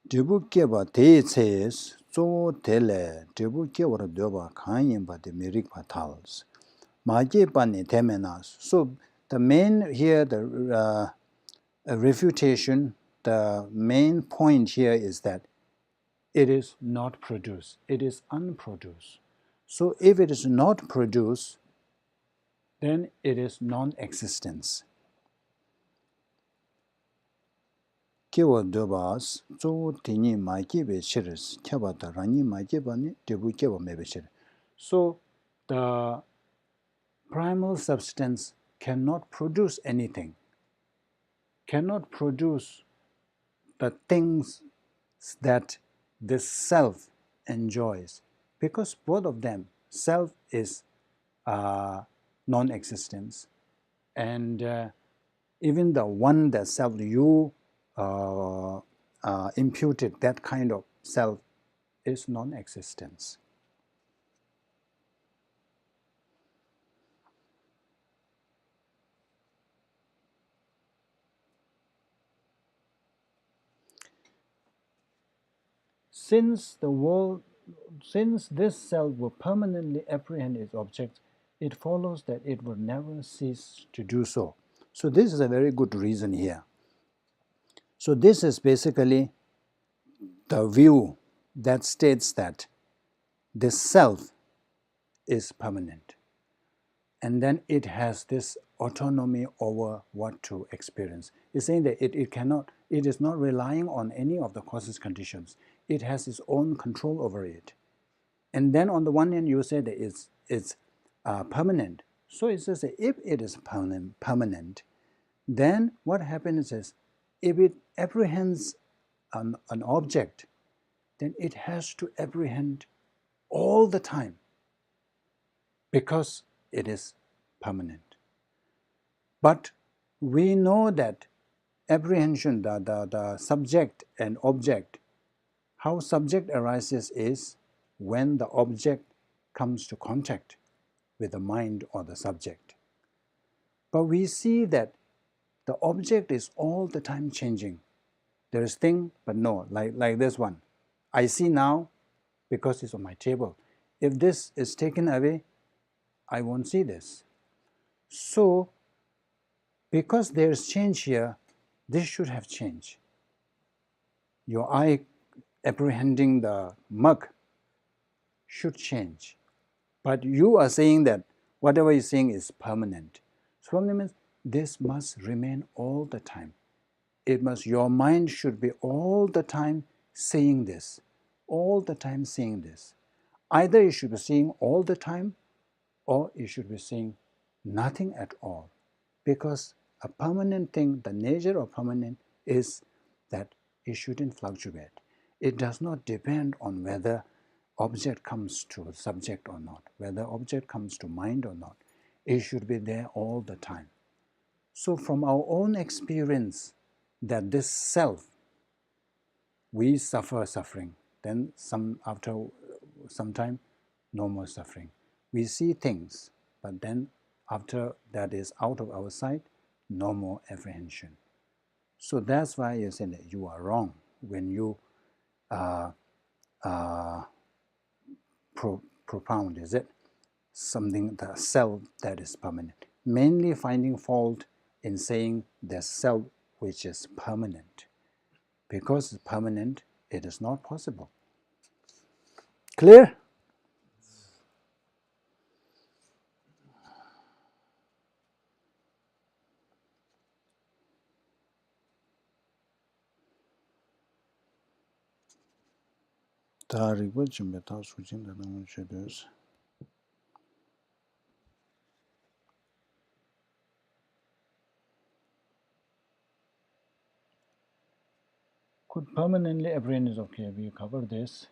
Dribu keba te says, so tele, dribu keba doba kanyin ba de mirik patals. Maji pani temenas. So the main here, the refutation, the main point here is that it is not produced, it is unproduced. So if it is not produced, then it is non-existence. Kiwa dobas, so tini maiki be shiris, kyabata rani maiki bani, debu kiwa mebe shir. So the primal substance cannot produce anything, cannot produce the things that the self enjoys, because both of them, self is non-existence, and even the one that self you imputed, that kind of self is non-existence. Since this self will permanently apprehend its objects, it follows that it will never cease to do so. So this is a very good reason here. So this is basically the view that states that the self is permanent, and then it has this autonomy over what to experience. It's saying that it is not relying on any of the causes conditions. It has its own control over it. And then on the one hand, you say that it's permanent. So it says that if it is permanent, then what happens is, if it apprehends an object, then it has to apprehend all the time, because it is permanent. But we know that apprehension, the subject and object, how subject arises is when the object comes to contact with the mind or the subject. But we see that the object is all the time changing. There is thing, but no, like this one. I see now because it's on my table. If this is taken away, I won't see this. So, because there is change here, this should have changed. Your eye apprehending the mug should change. But you are saying that whatever you're saying is permanent. So permanent means this must remain all the time. It must, your mind should be all the time saying this, all the time saying this. Either you should be saying all the time, or you should be saying nothing at all. Because a permanent thing, the nature of permanent is that it shouldn't fluctuate. It does not depend on whether object comes to subject or not, whether object comes to mind or not. It should be there all the time. So from our own experience that this self, we suffer suffering, then after some time, no more suffering. We see things, but then after that is out of our sight, no more apprehension. So that's why you say that you are wrong when you propound, is it? Something, the self that is permanent. Mainly finding fault in saying the self which is permanent. Because it's permanent, it is not possible. Clear? Could permanently apprehend is okay, we covered this.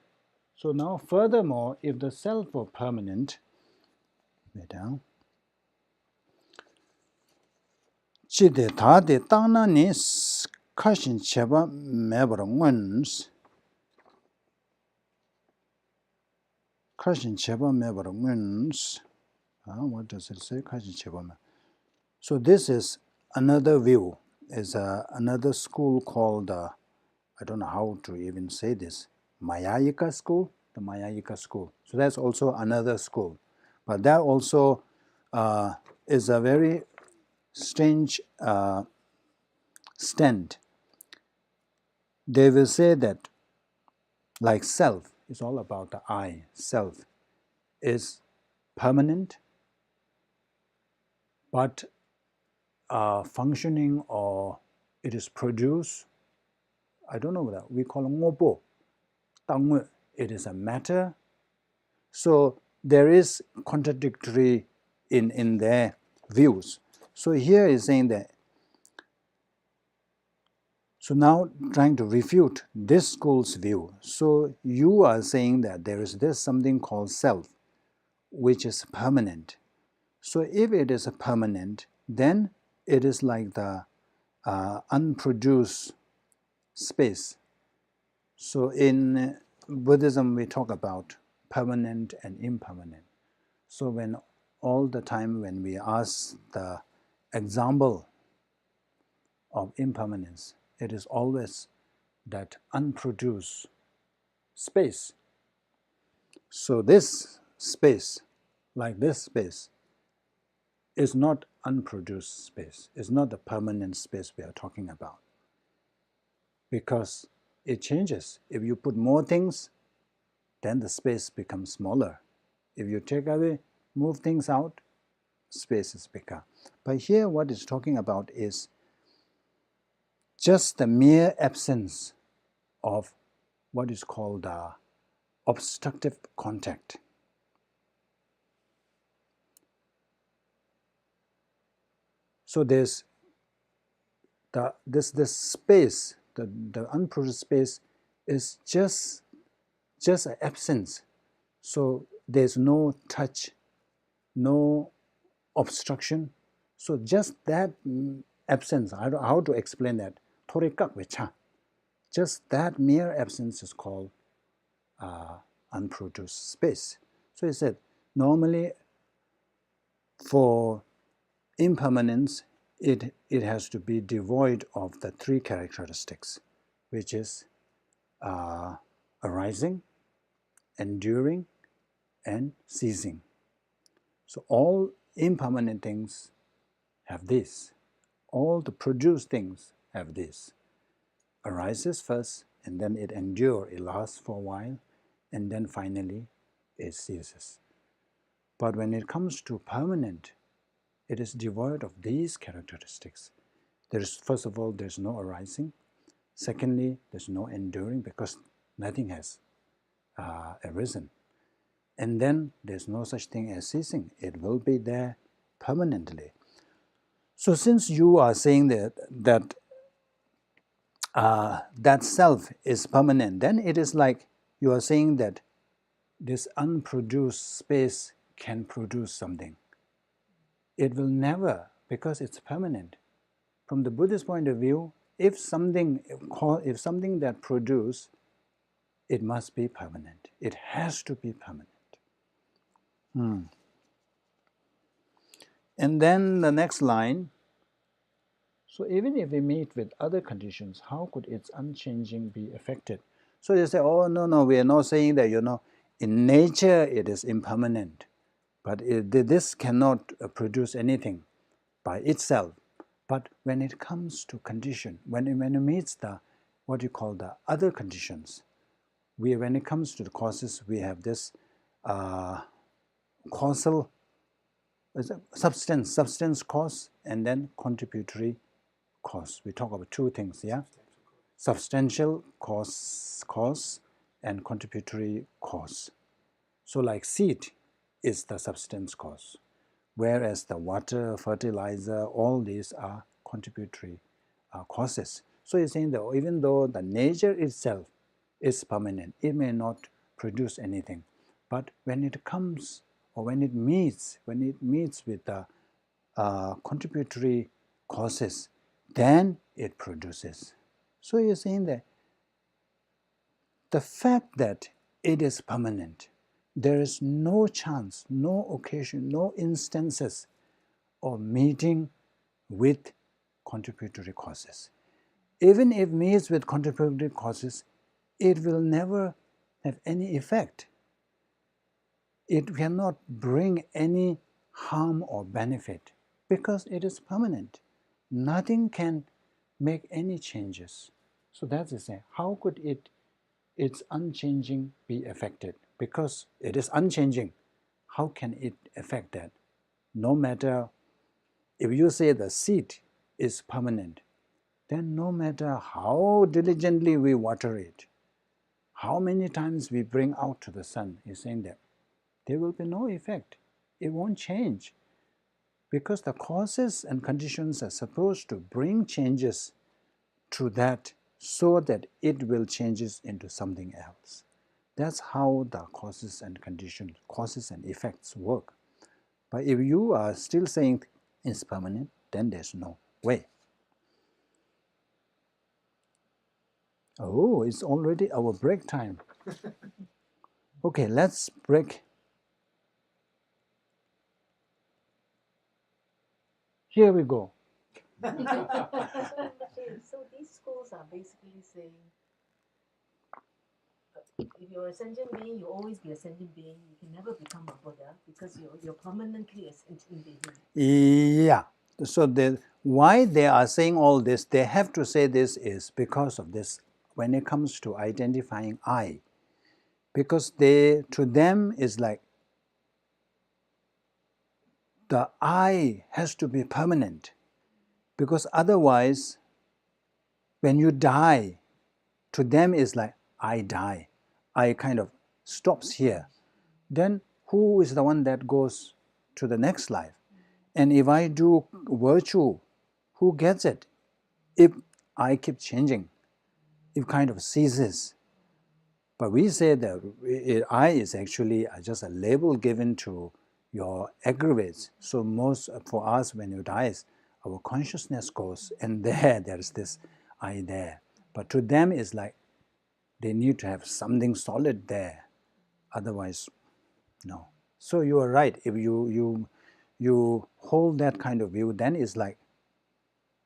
So now furthermore, if the self were permanent, down. Chide tade tangna ni kashin cheba mebra nguns. Kashin cheba mebara means, what does it say? Kashin cheba me. So this is another view, is another school called, I don't know how to even say this, Mayayika school, the Mayayika school. So that's also another school. But that also is a very strange stand. They will say that like self is all about the I, self is permanent, but functioning or it is produced, I don't know what that, we call it ngobo, tangwe, it is a matter. So there is contradictory in their views. So here is saying that, so now trying to refute this school's view. So you are saying that there is this something called self, which is permanent. So if it is a permanent, then it is like the unproduced space. So in Buddhism, we talk about permanent and impermanent. So when all the time when we ask the example of impermanence, it is always that unproduced space. So this space, like this space, is not unproduced space. It's not the permanent space we are talking about. Because it changes. If you put more things, then the space becomes smaller. If you take away, move things out, space is bigger. But here what it's talking about is just the mere absence of what is called obstructive contact. So there's this space, the unproduced space is just an absence. So there's no touch, no obstruction. So just that absence, I don't know how to explain that. Just that mere absence is called unproduced space. So he said, normally for impermanence, it has to be devoid of the three characteristics, which is arising, enduring, and ceasing. So all impermanent things have this. All the produced things have this. Arises first, and then it endures, it lasts for a while, and then finally it ceases. But when it comes to permanent, it is devoid of these characteristics. First of all, there's no arising. Secondly, there's no enduring because nothing has arisen. And then there's no such thing as ceasing. It will be there permanently. So since you are saying that self is permanent, then it is like you are saying that this unproduced space can produce something. It will never, because it's permanent. From the Buddhist point of view, if something that produces, it must be permanent. It has to be permanent. And then the next line, so even if we meet with other conditions, how could its unchanging be affected? So they say, oh, no, we are not saying that, in nature it is impermanent, but this cannot produce anything by itself. But when it comes to condition, when it meets the, what you call the other conditions, when it comes to the causes, we have this causal, substance cause, and then contributory cause. We talk about two things, yeah? Substantial cause and contributory cause. So like seed is the substance cause, whereas the water, fertilizer, all these are contributory causes. So he's saying that even though the nature itself is permanent, it may not produce anything, but when it comes or when it meets with the contributory causes, then it produces. So you're saying that the fact that it is permanent there is no chance, no occasion, no instances of meeting with contributory causes. Even if meets with contributory causes, it will never have any effect. It cannot bring any harm or benefit because it is permanent. Nothing can make any changes. So that is it. How could its unchanging be affected? Because it is unchanging. How can it affect that? No matter, if you say the seed is permanent, then no matter how diligently we water it, how many times we bring out to the sun, he's saying that there will be no effect. It won't change because the causes and conditions are supposed to bring changes to that so that it will changes into something else. That's how the causes and conditions, causes and effects work. But if you are still saying it's permanent, then there's no way. Oh, it's already our break time. Okay, let's break. Here we go. So these schools are basically saying, if you're a sentient being, you'll always be a sentient being. You can never become a Buddha because you're permanently a sentient being. Yeah. So why they are saying all this, they have to say this is because of this when it comes to identifying I. Because to them is like the I has to be permanent. Because otherwise, when you die, to them is like I die. I kind of stops here. Then who is the one that goes to the next life? And if I do virtue, who gets it? If I keep changing, it kind of ceases. But we say that I is actually just a label given to your aggravates. So most for us, when you die, our consciousness goes, and there's this I there. But to them, it's like they need to have something solid there. Otherwise, no. So you are right. If you hold that kind of view, then it's like,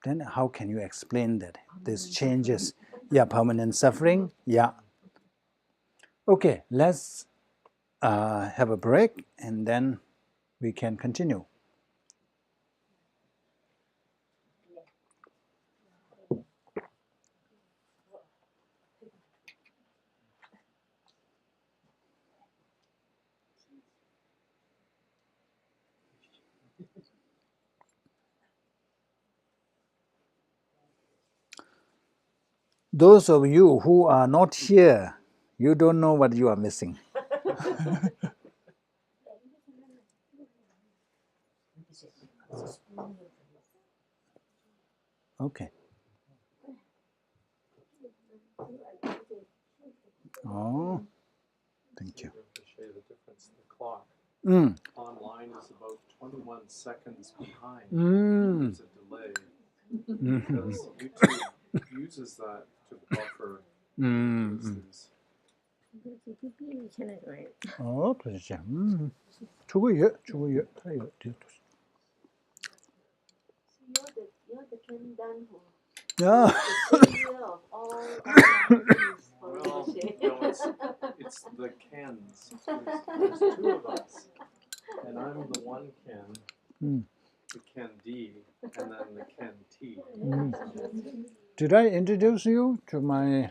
then how can you explain that this changes? Yeah, permanent suffering. Yeah. Okay, let's have a break and then we can continue. Those of you who are not here, you don't know what you are missing. Okay. Oh, thank you. The difference in the clock. Online is about 21 seconds behind. There's a delay because YouTube uses that to buffer these. Oh, 这是这样。出个月，它有这。 You're the Ken Dan who Yeah. the savior of all things for Well, Rinpoche. no, it's the Kens. There's two of us, and I'm the one Ken, the Ken D, and then the Ken T. Did I introduce you to my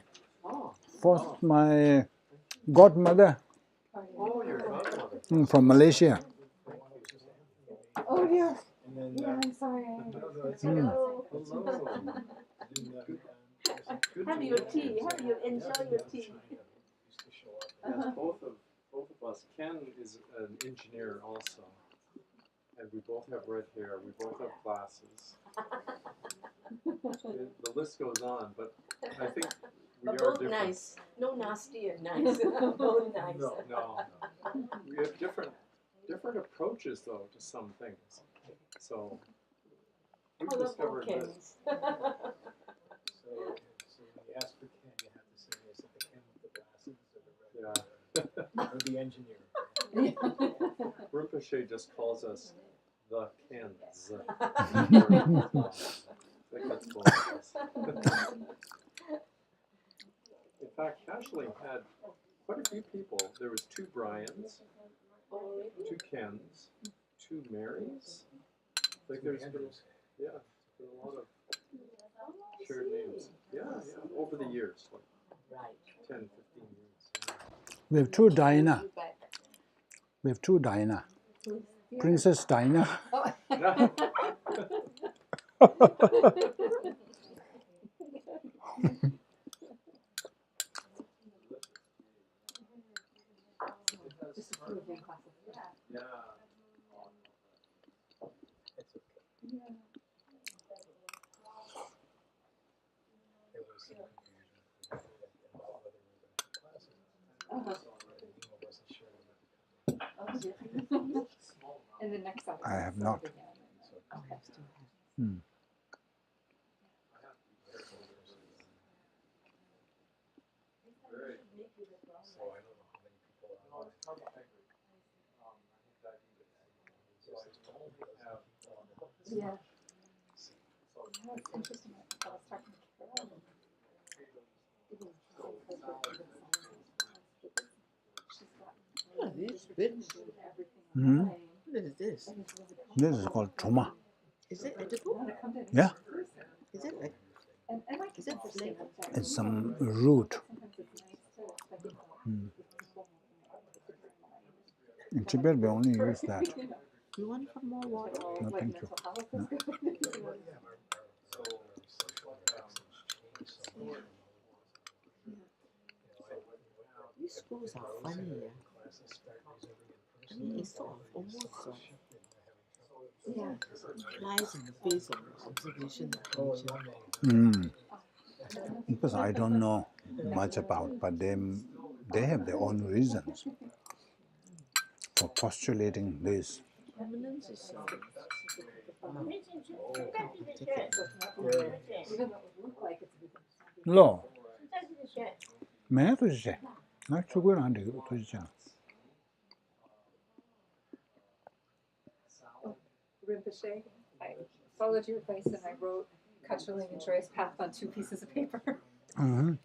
my godmother? Oh, your godmother. From Malaysia. Oh, yes. Yeah, I'm sorry. Hello. Have your tea. Have you enjoy your tea. Yes, both of us. Ken is an engineer also, and we both have red hair. We both have glasses. The list goes on, but I think we But are both different. nice. No nasty and nice. Both nice. No. We have different approaches though to some things. So we discovered this. So when you ask for Ken, you have to say, is it the Ken with the glasses or the red or the engineer? Rinpoche just calls us the Kens. That gets both of us. In fact, Cashling had quite a few people. There was 2 Brians, 2 Kens, 2 Marys. I think there's been, yeah, been a lot of shared names. Yeah, over the years, like 10, 15 years. We have 2 Diana. We have 2 Diana. Princess Diana. Yeah. Yeah. There was some confusion whether wasn't sure And the next episode. I have not. Hmm. So I don't know how many people are online. Yeah. It's interesting. I was talking to Carol. What is this? Hmm? What is this? This is called Truma. Is it edible? Yeah, Is it like? Is it flavor? it's some root. Hmm. In Tibet, we only use that. You want some more water? No, thank you. No. These schools are funny, yeah. I mean, it's sort of almost lies in the face of observation of nature. Hmm. Because I don't know much about, but they have their own reasons for postulating this. Permanence is Lo, me to say, not to go around to say. Rinpoche, I followed your advice and I wrote Causality and Joy's Path on 2 pieces of paper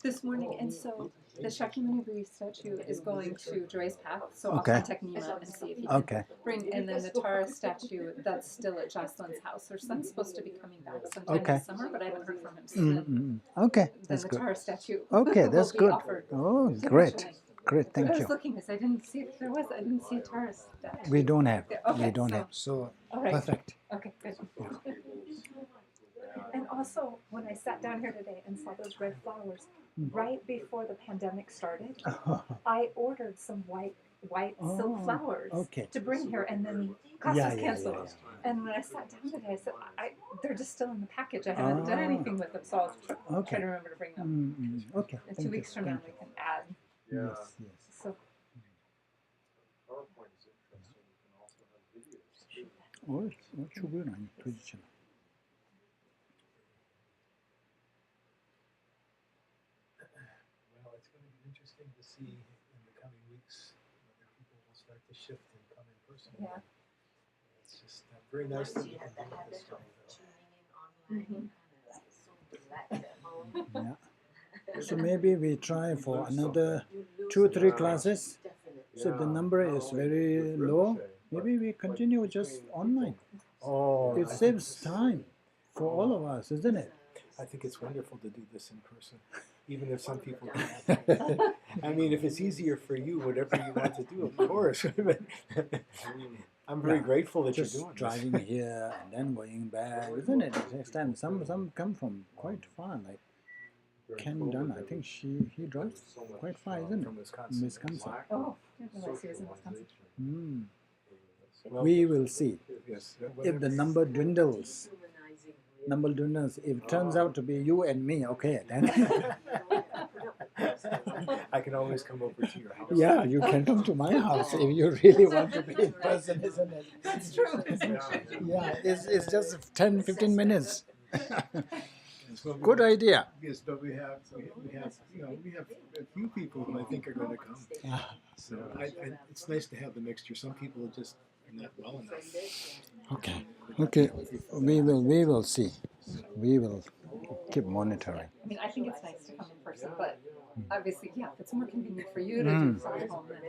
this morning. And so the Shakyamuni statue is going to Joy's Path, so I'll contact Nima and see if he can bring. And then the Tara statue, that's still at Jocelyn's house. Her son's supposed to be coming back sometime this summer, but I haven't heard from him. So then, Okay, then that's the good. Tara statue Okay, that's good. offered. Oh, great. Great, But thank I was you. looking because I didn't see if there was. I didn't see a Tara statue. We don't have. Okay, We don't so- have. So, All right. perfect. Okay, good. And also, when I sat down here today and saw those red flowers, right before the pandemic started, I ordered some white silk flowers to bring here, and then class was canceled. And when I sat down today, I said, they're just still in the package. I haven't done anything with them, so I'll try to remember to bring them. Okay. And 2 weeks from now, we can add. Yeah. Yes. So, PowerPoint is interesting. You can also have videos too. Oh, 충분히 되지잖아. Well, it's going to be interesting to see in the coming weeks whether people will start to shift and come in person. yeah. It's just very nice that you can do it this way. Yeah. So maybe we try for another 2-3 classes. So the number is very low. Maybe we continue just online. Oh, It saves time for all of us, isn't it? I think it's wonderful to do this in person, even if some people can't. I mean, if it's easier for you, whatever you want to do, of course. But I'm very grateful that Just you're doing driving this. here and then going back, isn't it? It takes time. Some come from quite far, like Ken Dunn. I think he drives quite far, isn't it? From Wisconsin. Wisconsin. Oh, I didn't realize he was in Wisconsin. Mm. Well, We will see yes. if the number dwindles. If it turns out to be you and me, okay, then I can always come over to your house. yeah, you can come to my house if you really want to be in person, isn't it? That's true. Yeah, it's just 10-15 minutes. Good idea. Yes, but we have a few people who I think are going to come. So it's nice to have the mixture. Some people just are not well enough. Okay. We will see. We will keep monitoring. I mean, I think it's nice to come in person, but obviously, yeah, if it's more convenient for you to do from home, then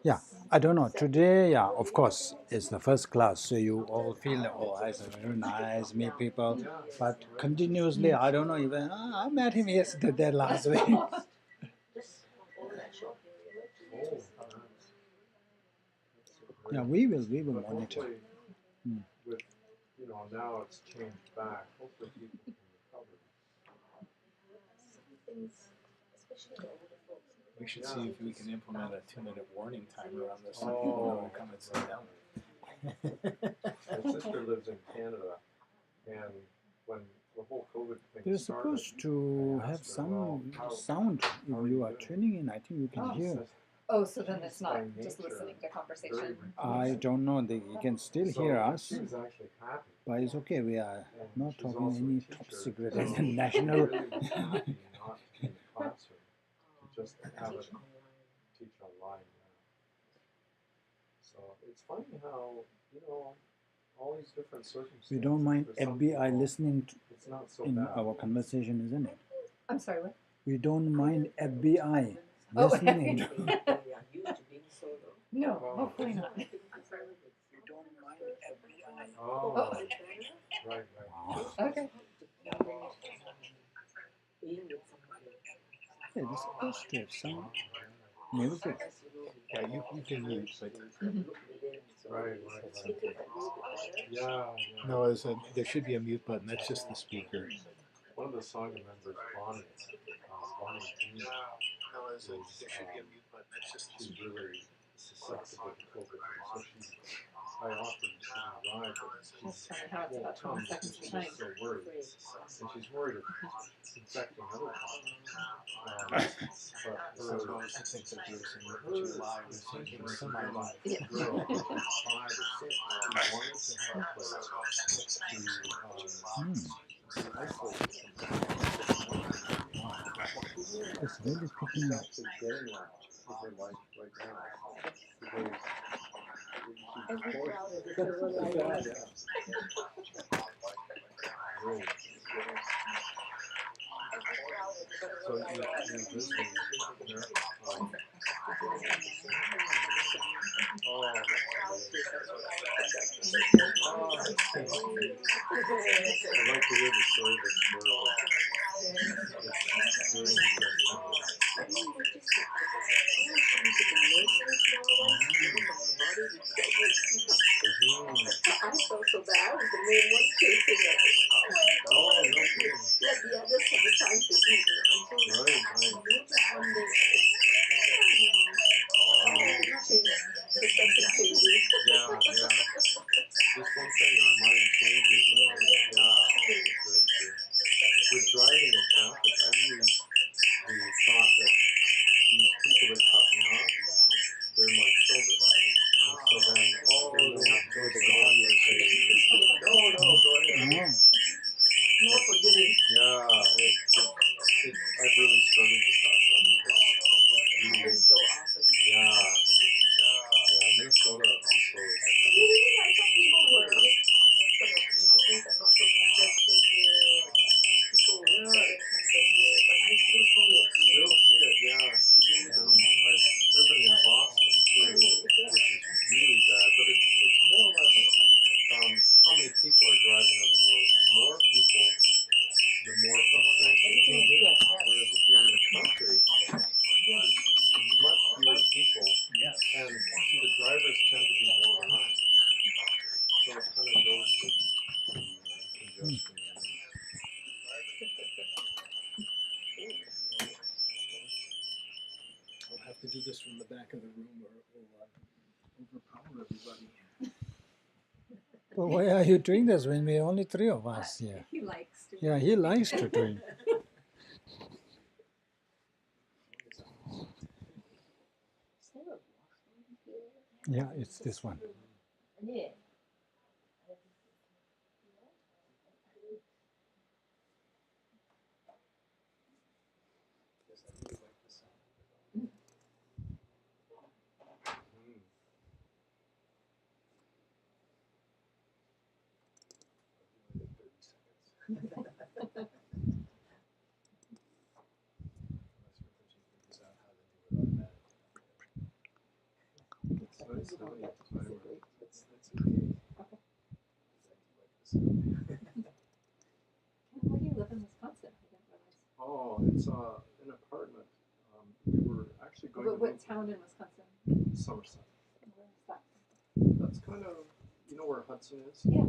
Yeah, I don't know. Today, yeah, of course, it's the first class, so you all feel, oh, it's very nice, meet people. But continuously, I don't know, even, I met him yesterday, last week. Yeah, we will monitor. With, now it's changed back. Hopefully people can recover. We should see if we can implement a 2-minute warning timer on this so people know to come and sit down. My sister lives in Canada, and when the whole COVID thing They're started, supposed to have some sound. If you are tuning in, I think you can hear. oh, so then it's not just listening to conversation. I don't know. You can still hear us, she was actually happy. but it's okay. We are not She's talking also a any teacher, top secret so national. really happy not to be in the classroom, to just have it teach online now. So it's funny how, all these different circumstances. We don't mind for some FBI people, listening it's not so in bad. our conversation, isn't it? I'm sorry, what? We don't mind FBI Oh, listening. No, hopefully not. We don't mind FBI. Oh, right. Okay. Yeah, they're supposed to have some music. Yeah, you can mute, but Right. Yeah. no, there should be a mute button. That's just the speaker. One of the Sangha members, Bonnie Jean, There should be a mute button. That's just the she's speaker. really susceptible to COVID. So I offered to ride, but That's funny how it's about 20 seconds she's behind. so worried. And she's worried of infecting other people. So I was think that there was some Rinpoche live and thinking semi-live. Yeah. Girl, 5 or 6, she wanted to have a place to isolate It's really picking up. actually getting that in her life right now. Really. So you're visiting there? I'd like to hear the story of this girl. It's really I felt so bad. I was the main one chasing it. Oh my God. Let the others have a chance to eat. Until Right. one day. Perspective changes. Yeah. Just one thing, our mind changes. Yeah, it's very true. With driving in traffic, I use the thought that these people that cut me off, they're my children. And so then, they have to go to the God and say, no, go ahead. More forgiving. Yeah, I've really struggled with that though, because it's really, So often. yeah, Minnesota also. I thought people were sort of, things are not so congested here. People were better tempered here, but you still see it. Still see it, yeah. And I've driven in Boston too, which is really bad, but it's more or less how many people are driving on the road. The more people, the more frustration. Whereas if you're in the country, there's much fewer people, and the drivers tend to be more relaxed. So it kind of goes with the congestion. I'll have to do this from the back of the room or it will overpower everybody. Well, why are you doing this when we're only 3 of us here? He likes to. Yeah, he likes to do it. Yeah, it's this one. Yes, I really like the sound of it. I'll do it in 30 seconds. Unless Rinpoche figures out how to do it automatically. It's nice having a timer. That's okay. Okay. I do like the sound. And where do you live in Wisconsin? I didn't realize. Oh, it's an apartment. We were actually going to What town in Wisconsin? Somerset. Where is that? That's kind of, you know where Hudson is? Yeah.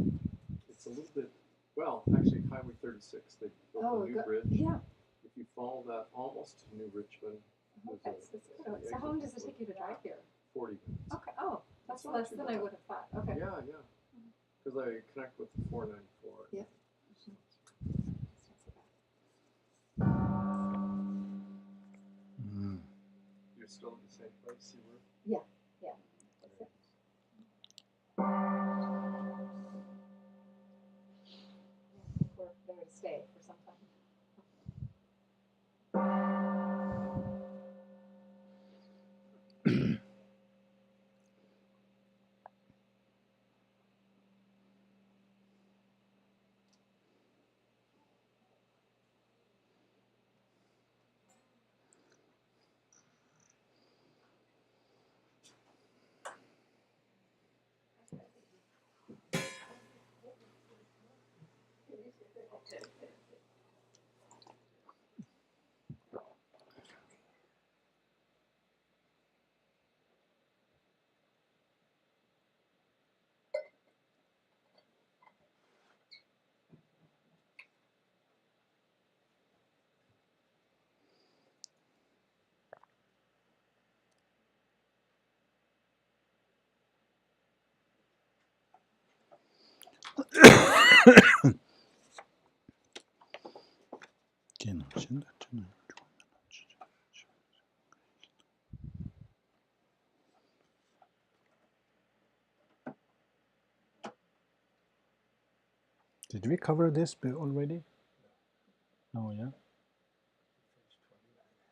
It's a little bit, well, actually Highway 36, they built a new bridge. Yeah. If you follow that almost to New Richmond, Okay, so how long does it take you to drive here? 40 minutes. Okay, oh, that's It's not less too than bad. I would have thought. Okay. Yeah, yeah. Because I connect with the 494. Yeah. You're still at the same place you were? Yeah, yeah. That's it. I think we're there to stay for some time. Did we cover this bit already? No, yeah?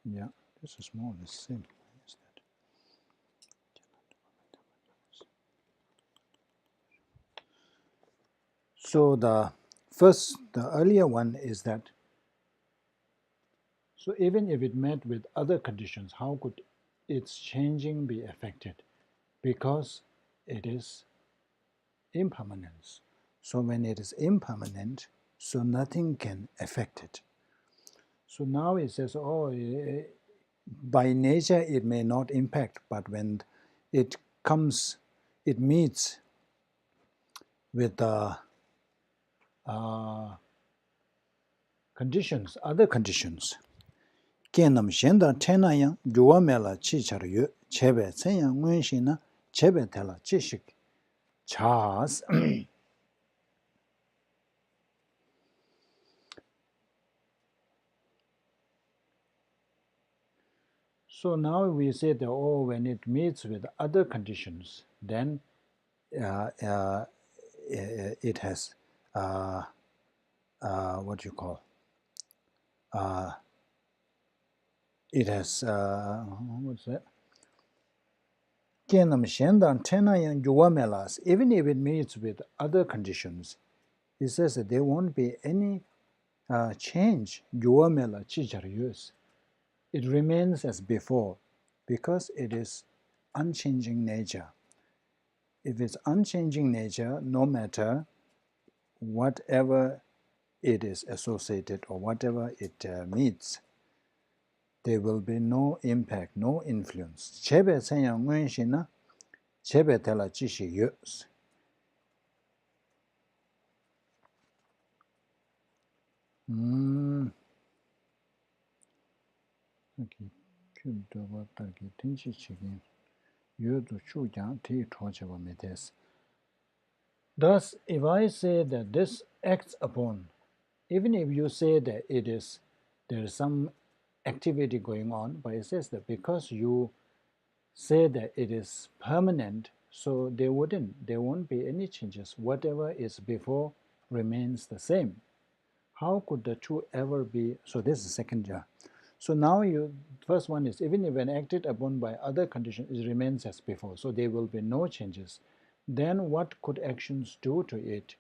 Yeah, this is more or less the same. Is that? So the earlier one is that, so even if it met with other conditions, how could its changing be affected? Because it is impermanence. So when it is impermanent, so nothing can affect it. So now it says, oh, by nature it may not impact, but when it comes, it meets with the conditions, other conditions. Kenam shenda tena yang yuwa mela chi char yu, chebe tsenyang nguenshi na chebe tela chi shik chas. So now we say that, oh, when it meets with other conditions, then it has what you call it has what's that? Kenam shendan tena yang yuwa melas. Even if it meets with other conditions, it says that there won't be any change. Yuwa mela chichar yus. It remains as before because it is unchanging nature. If it's unchanging nature, no matter whatever it is associated or whatever it meets, there will be no impact, no influence. Chebe senyang nguenshi na chebe tela chishi yus. Thus, if I say that this acts upon, even if you say that there is some activity going on, but it says that because you say that it is permanent, so there won't be any changes. Whatever is before remains the same. How could the two ever be? So this is the second. So now first one is, even if when acted upon by other conditions, it remains as before. So there will be no changes. Then what could actions do to it?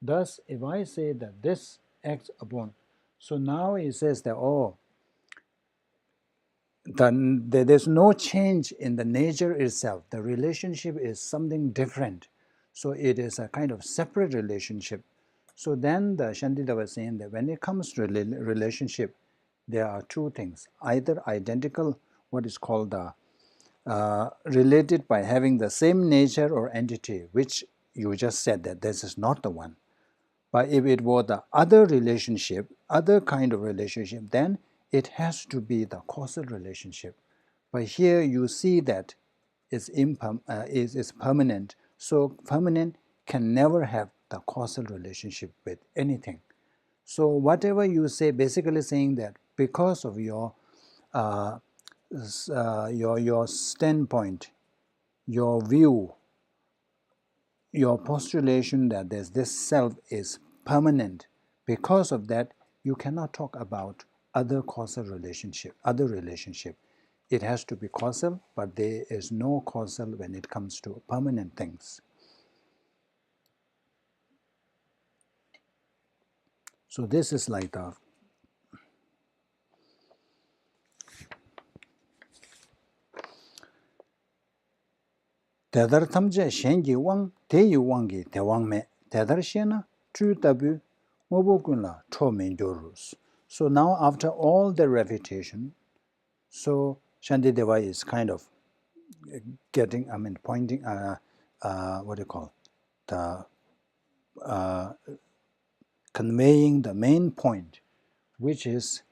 Thus, if I say that this acts upon, so now he says that, oh, there's no change in the nature itself. The relationship is something different. So it is a kind of separate relationship. So then the Shantideva was saying that when it comes to relationship, there are two things. Either identical, what is called the related by having the same nature or entity, which you just said that this is not the one. But if it were the other relationship, other kind of relationship, then it has to be the causal relationship. But here you see that it's permanent. So permanent can never have the causal relationship with anything. So whatever you say, basically saying that because of your standpoint, your view, your postulation that this self is permanent, because of that you cannot talk about other causal relationship, other relationship. It has to be causal, but there is no causal when it comes to permanent things. So this is like the Tedartham je shengi wang teyi wangi te wang me tedar shena chu tabu ngobokunla cho menjorus. So now after all the refutation, so Shantideva is kind of getting, pointing, what do you call, the conveying the main point, which is,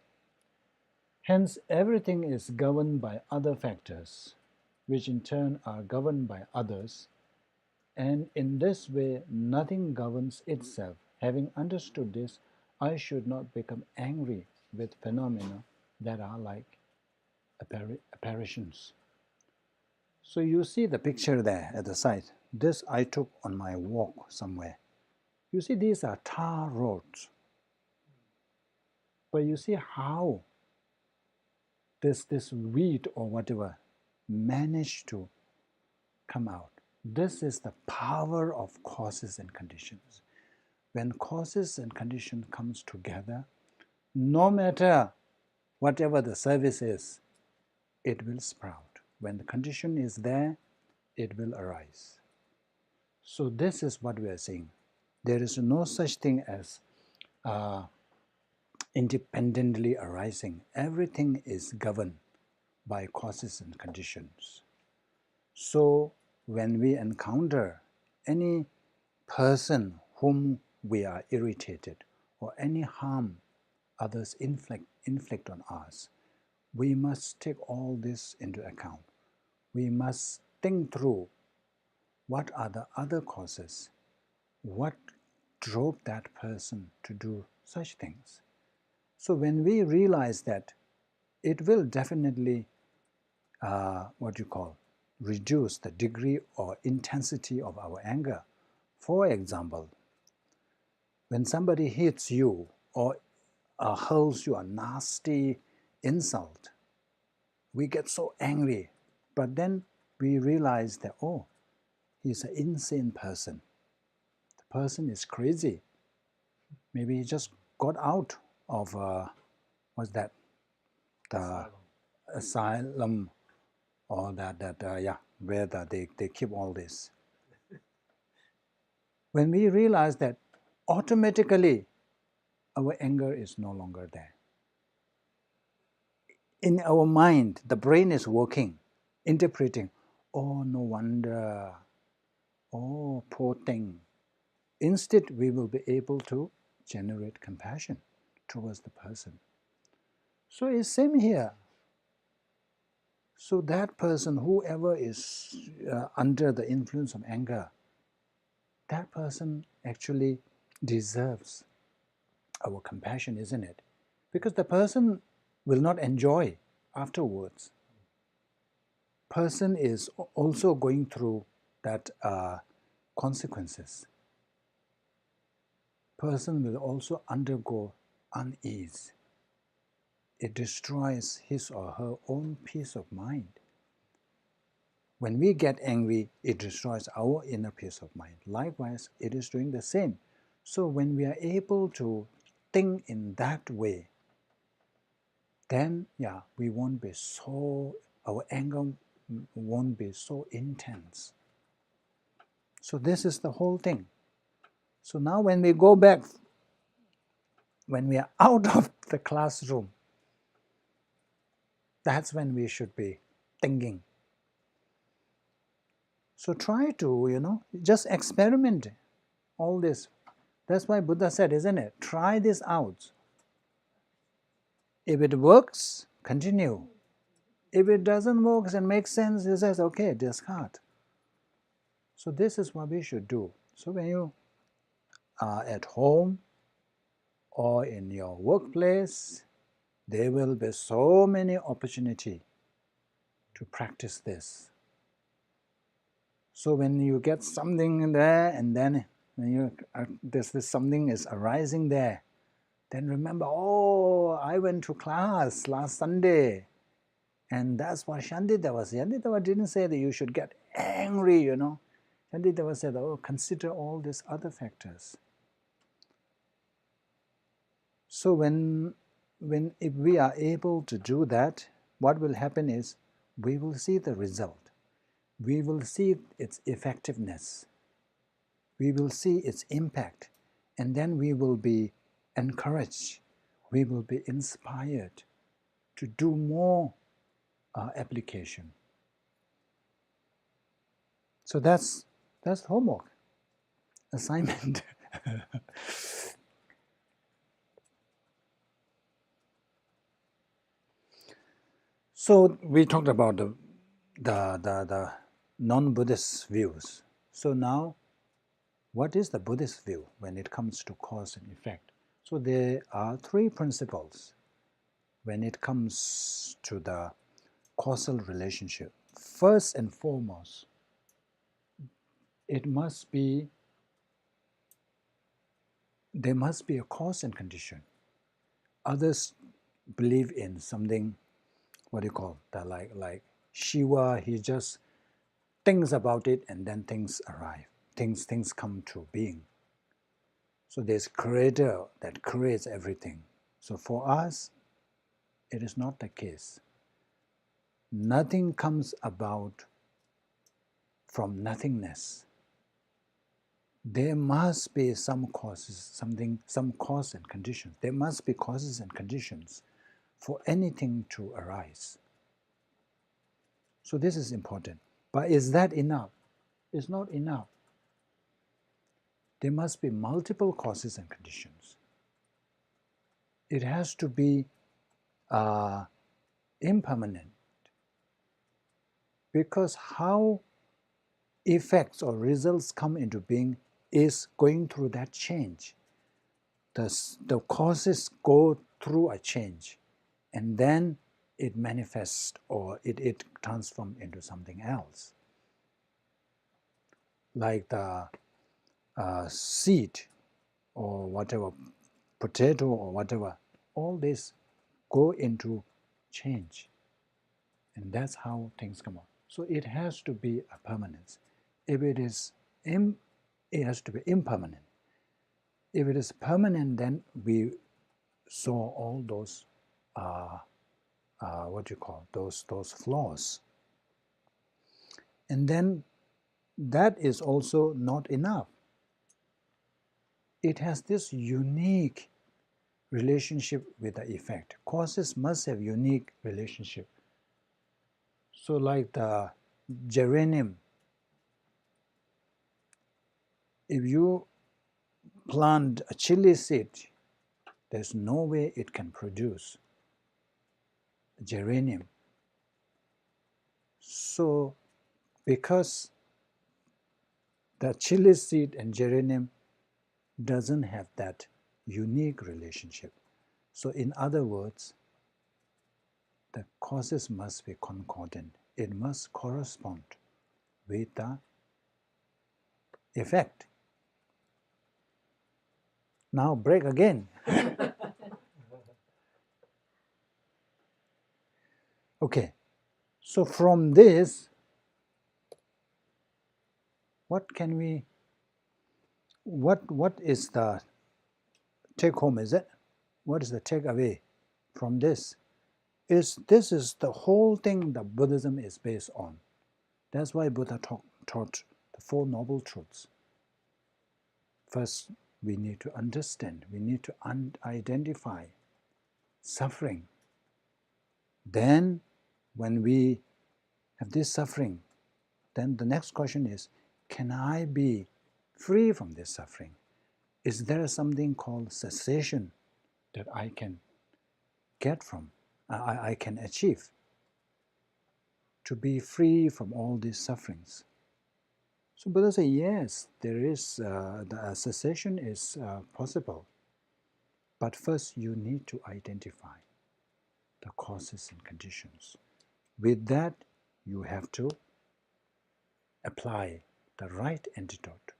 hence everything is governed by other factors, which in turn are governed by others, and in this way nothing governs itself. Having understood this, I should not become angry with phenomena that are like apparitions. So you see the picture there at the side. This I took on my walk somewhere. You see, these are tar roads. But you see how this weed or whatever managed to come out. This is the power of causes and conditions. When causes and conditions comes together, no matter whatever the service is, it will sprout. When the condition is there, it will arise. So this is what we are saying. There is no such thing as independently arising. Everything is governed by causes and conditions. So when we encounter any person whom we are irritated or any harm others inflict on us, we must take all this into account. We must think through what are the other causes, what drove that person to do such things. So when we realize that, it will definitely reduce the degree or intensity of our anger. For example, when somebody hits you or hurls you a nasty insult, we get so angry. But then we realize that, oh, he's an insane person. The person is crazy. Maybe he just got out of, the asylum, or where they keep all this. When we realize that, automatically our anger is no longer there. In our mind, the brain is working, interpreting, oh, no wonder, oh, poor thing. Instead, we will be able to generate compassion towards the person. So it's same here. So that person, whoever is under the influence of anger, that person actually deserves our compassion, isn't it? Because the person will not enjoy afterwards. Person is also going through that consequences. Person will also undergo unease. it destroys his or her own peace of mind. When we get angry, it destroys our inner peace of mind. Likewise, it is doing the same. So when we are able to think in that way, then we won't be so, our anger won't be so intense. So this is the whole thing. So now when we go back, when we are out of the classroom, that's when we should be thinking. So try to, just experiment all this. That's why Buddha said, isn't it? Try this out. If it works, continue. If it doesn't work and makes sense, he says, okay, discard. So this is what we should do. So when you are at home or in your workplace, there will be so many opportunities to practice this. So when you get something there, and then when this something is arising there, then remember, oh, I went to class last Sunday, and that's what Shantideva said. Shantideva didn't say that you should get angry, Shantideva said, oh, consider all these other factors. So if we are able to do that, what will happen is we will see the result. We will see its effectiveness. We will see its impact. And then we will be encouraged. We will be inspired to do more application. So that's homework, assignment. So we talked about the non-Buddhist views. So now, what is the Buddhist view when it comes to cause and effect? So there are three principles when it comes to the causal relationship. First and foremost, there must be a cause and condition. Others believe in something, like Shiva, he just thinks about it and then things arrive. Things come to being. So there's creator that creates everything. So for us, it is not the case. Nothing comes about from nothingness. There must be some causes, some cause and conditions. There must be causes and conditions for anything to arise. So this is important. But is that enough? It's not enough. There must be multiple causes and conditions. It has to be impermanent. Because how effects or results come into being is going through that change. The causes go through a change, and then it manifests or it transforms into something else. Like the seed or whatever, potato or whatever, all this go into change. And that's how things come out. So it has to be a permanence. If it is, it has to be impermanent. If it is permanent, then we saw all those, those flaws. And then that is also not enough. It has this unique relationship with the effect. Causes must have unique relationship. So like the geranium, if you plant a chili seed, there's no way it can produce geranium. So because the chili seed and geranium doesn't have that unique relationship. So in other words, the causes must be concordant. It must correspond with the effect. Now break again. Okay, so from this, what can we, what is the take home, is it? What is the takeaway from this? This is the whole thing that Buddhism is based on. That's why Buddha taught the Four Noble Truths. First, we need to understand, we need to identify suffering. Then, when we have this suffering, then the next question is, can I be free from this suffering? Is there something called cessation that I can get from, I can achieve to be free from all these sufferings? So Buddha said, yes, there is, the cessation is possible. But first you need to identify the causes and conditions. With that, you have to apply the right antidote.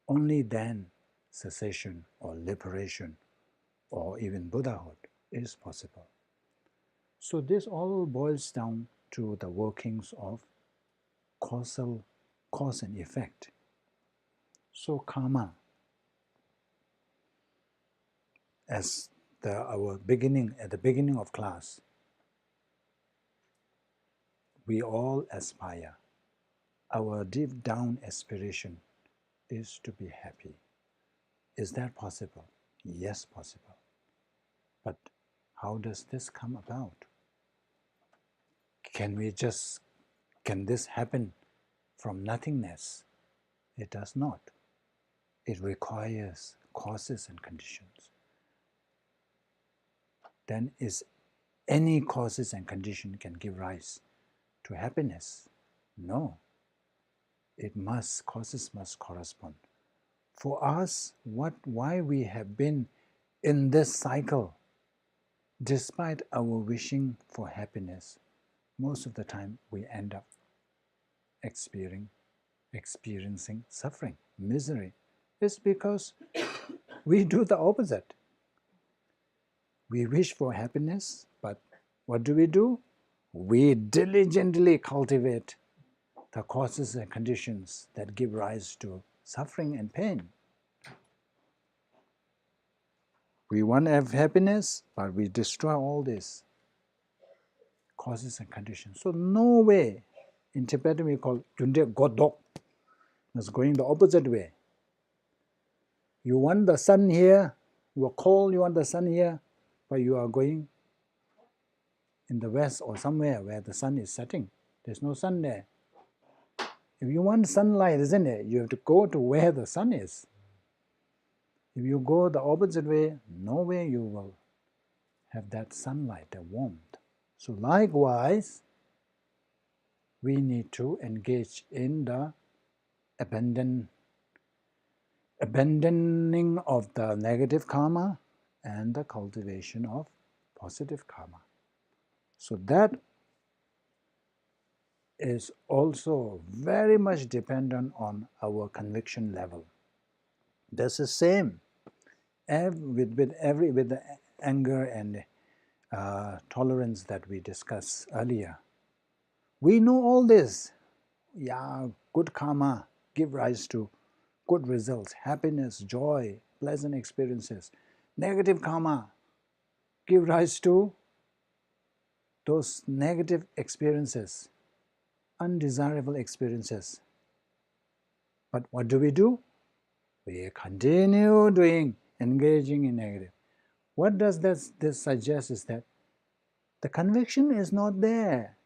Only then cessation or liberation or even Buddhahood is possible. So this all boils down to the workings of cause and effect. So karma, as at the beginning of class, we all aspire. Our deep down aspiration is to be happy. Is that possible? Yes, possible. But how does this come about? Can this happen from nothingness? It does not. It requires causes and conditions. Then is any causes and condition can give rise to happiness? No. Causes must correspond. For us, why we have been in this cycle, despite our wishing for happiness, most of the time we end up experiencing suffering, misery. It's because we do the opposite. We wish for happiness, but what do? We diligently cultivate the causes and conditions that give rise to suffering and pain. We want to have happiness, but we destroy all these causes and conditions. So no way, in Tibetan we call Yunde Godok, it's going the opposite way. You want the sun here, you are cold, you want the sun here, but you are going in the west or somewhere where the sun is setting. There's no sun there. If you want sunlight, isn't it? You have to go to where the sun is. If you go the opposite way, nowhere you will have that sunlight, that warmth. So likewise, we need to engage in the abandoning of the negative karma and the cultivation of positive karma. So that is also very much dependent on our conviction level. That's the same with the anger and tolerance that we discussed earlier. We know all this. Yeah, good karma give rise to good results, happiness, joy, pleasant experiences. Negative karma give rise to those negative experiences, undesirable experiences. But what do? We continue engaging in negative. What does this suggest is that the conviction is not there.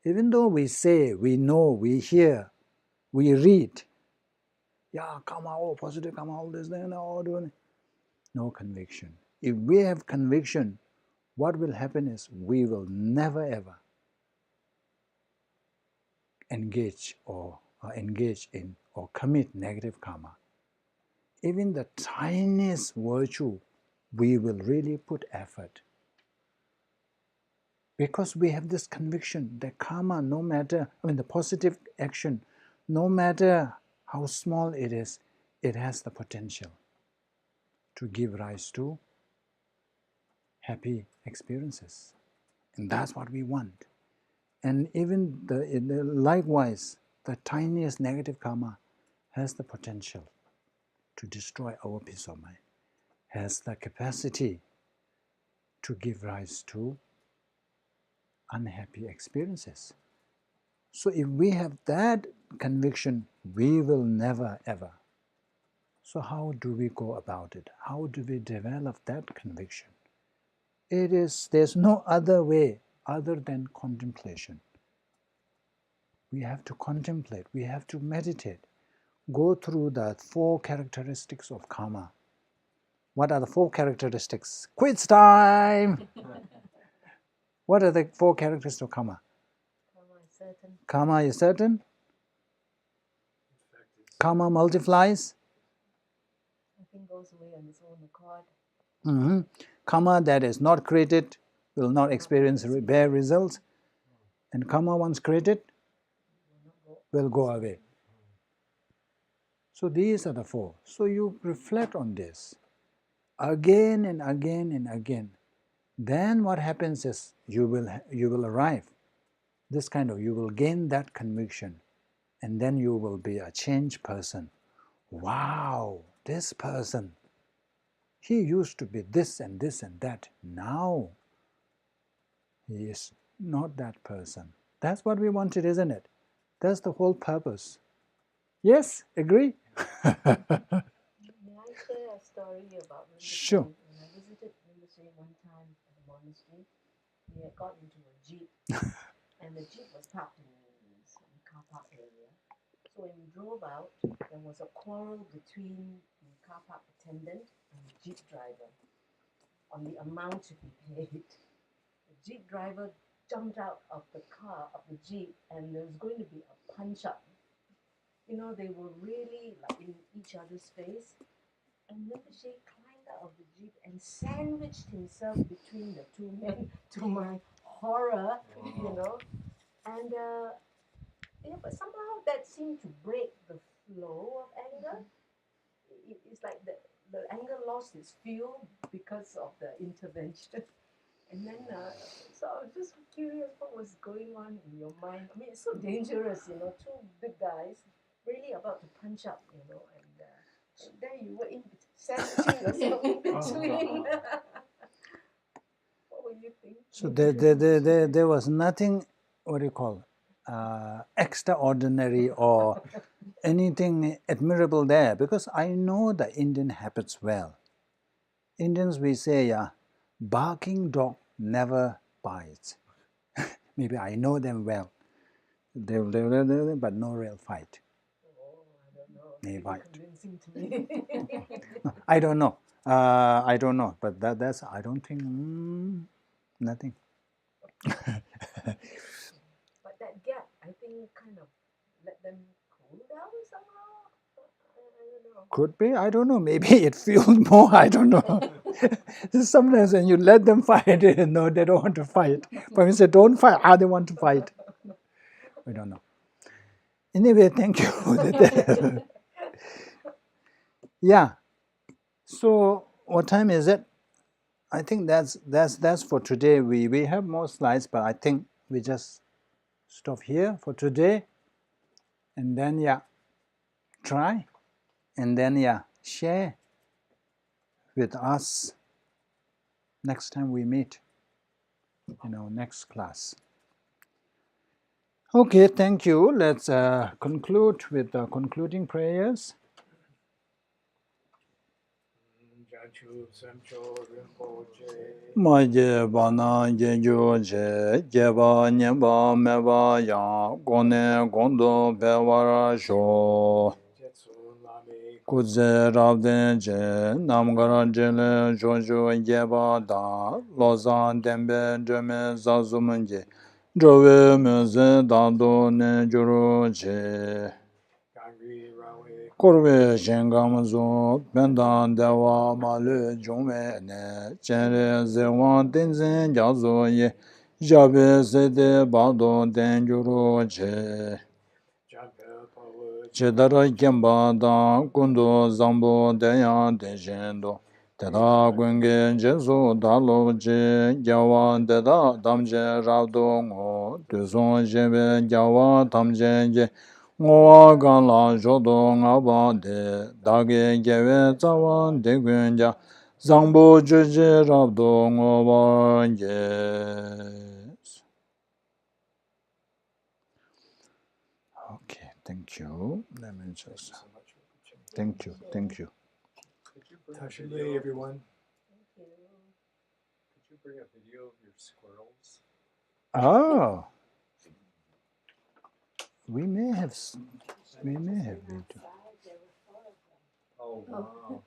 Even though we say, we know, we hear, we read, yeah, karma, oh, positive karma, all this, no conviction. If we have conviction, what will happen is we will never ever engage in or commit negative karma. Even the tiniest virtue, we will really put effort. Because we have this conviction that karma, the positive action, no matter how small it is, it has the potential to give rise to happy experiences. And that's what we want. And even likewise, the tiniest negative karma has the potential to destroy our peace of mind, has the capacity to give rise to unhappy experiences. So if we have that conviction, we will never ever. So how do we go about it? How do we develop that conviction? There's no other way other than contemplation. We have to contemplate, we have to meditate, go through the 4 characteristics of karma. What are the 4 characteristics? Quiz time! What are the 4 characteristics of karma? Karma is certain. Karma is certain. Karma multiplies. Nothing goes away on its own accord. Karma that is not created will not experience bear results. And karma once created will go away. So these are the 4. So you reflect on this again and again and again. Then what happens is you will arrive. You will gain that conviction, and then you will be a changed person. Wow, this person, he used to be this and this and that. Now he is not that person. That's what we wanted, isn't it? That's the whole purpose. Yes, agree? May I share a story about Rinpoche? Sure. When I visited Rinpoche one time at the monastery, we had got into a jeep, and the jeep was parked in some car park area. So when we drove out, there was a quarrel between the car park attendant and the jeep driver on the amount to be paid. The jeep driver jumped out of the car, of the jeep, and there was going to be a punch-up. You know, they were really like in each other's face. And Rinpoche climbed out of the jeep and sandwiched himself between the 2 men, to my horror, you know. And but somehow that seemed to break the flow of anger. It's like the anger lost its fuel because of the intervention. And then, so I was just curious what was going on in your mind. I mean, it's so dangerous, you know, 2 big guys really about to punch up, you know, and there you were sandwiching yourself in between. What were you thinking? So there was nothing, what do you call, extraordinary or anything admirable there, because I know the Indian habits well. Indians, we say, barking dog never bites. Maybe I know them well. But no real fight. Oh, I don't know. They It's bite. convincing to me. I don't know. I don't know. But that's, I don't think, nothing. But that gap, I think, kind of let them cool down somehow. I don't know. Could be, I don't know. Maybe it fueled more, I don't know. Sometimes when you let them fight, no, they don't want to fight. But when you say don't fight, they want to fight. We don't know. Anyway, thank you. Yeah. So what time is it? I think that's for today. We have more slides, but I think we just stop here for today. And then try. And then share with us next time we meet in our next class. Okay, thank you. Let's conclude with the concluding prayers. Maje bana genjo je jeba nyeba meba ya gone gondo bewara sho kuze rabden je namgara jele jojo jeba da lozan dembe deme zazumunje jowe meze dando ne juro je Korwe Shengamzo, Bendan Dewa Malu Jungwe Ne, Chenre Zewan Tenzin Jazo Ye, Jabe Sede Bado Denjuro Che, Chedara Kemba Dan Kundo Zambo Deyan Denjendo, Teta Gunge Jesu Dalo Je Gyawa Deda Damje Rabdo Ngo Tuzon Jebe Gyawa Tamje Je Ngowa Gala Jodo Ngaba De Dage Gewe Zawa De Gunja Zangbo Jeje Rabdo Ngoba Yes. Okay, thank you. Let me just. so much. Thank you, thank you. Could you bring a Tasha video? May, everyone. Thank you. Could you bring a video of your squirrels? Oh, we may have video. Oh wow.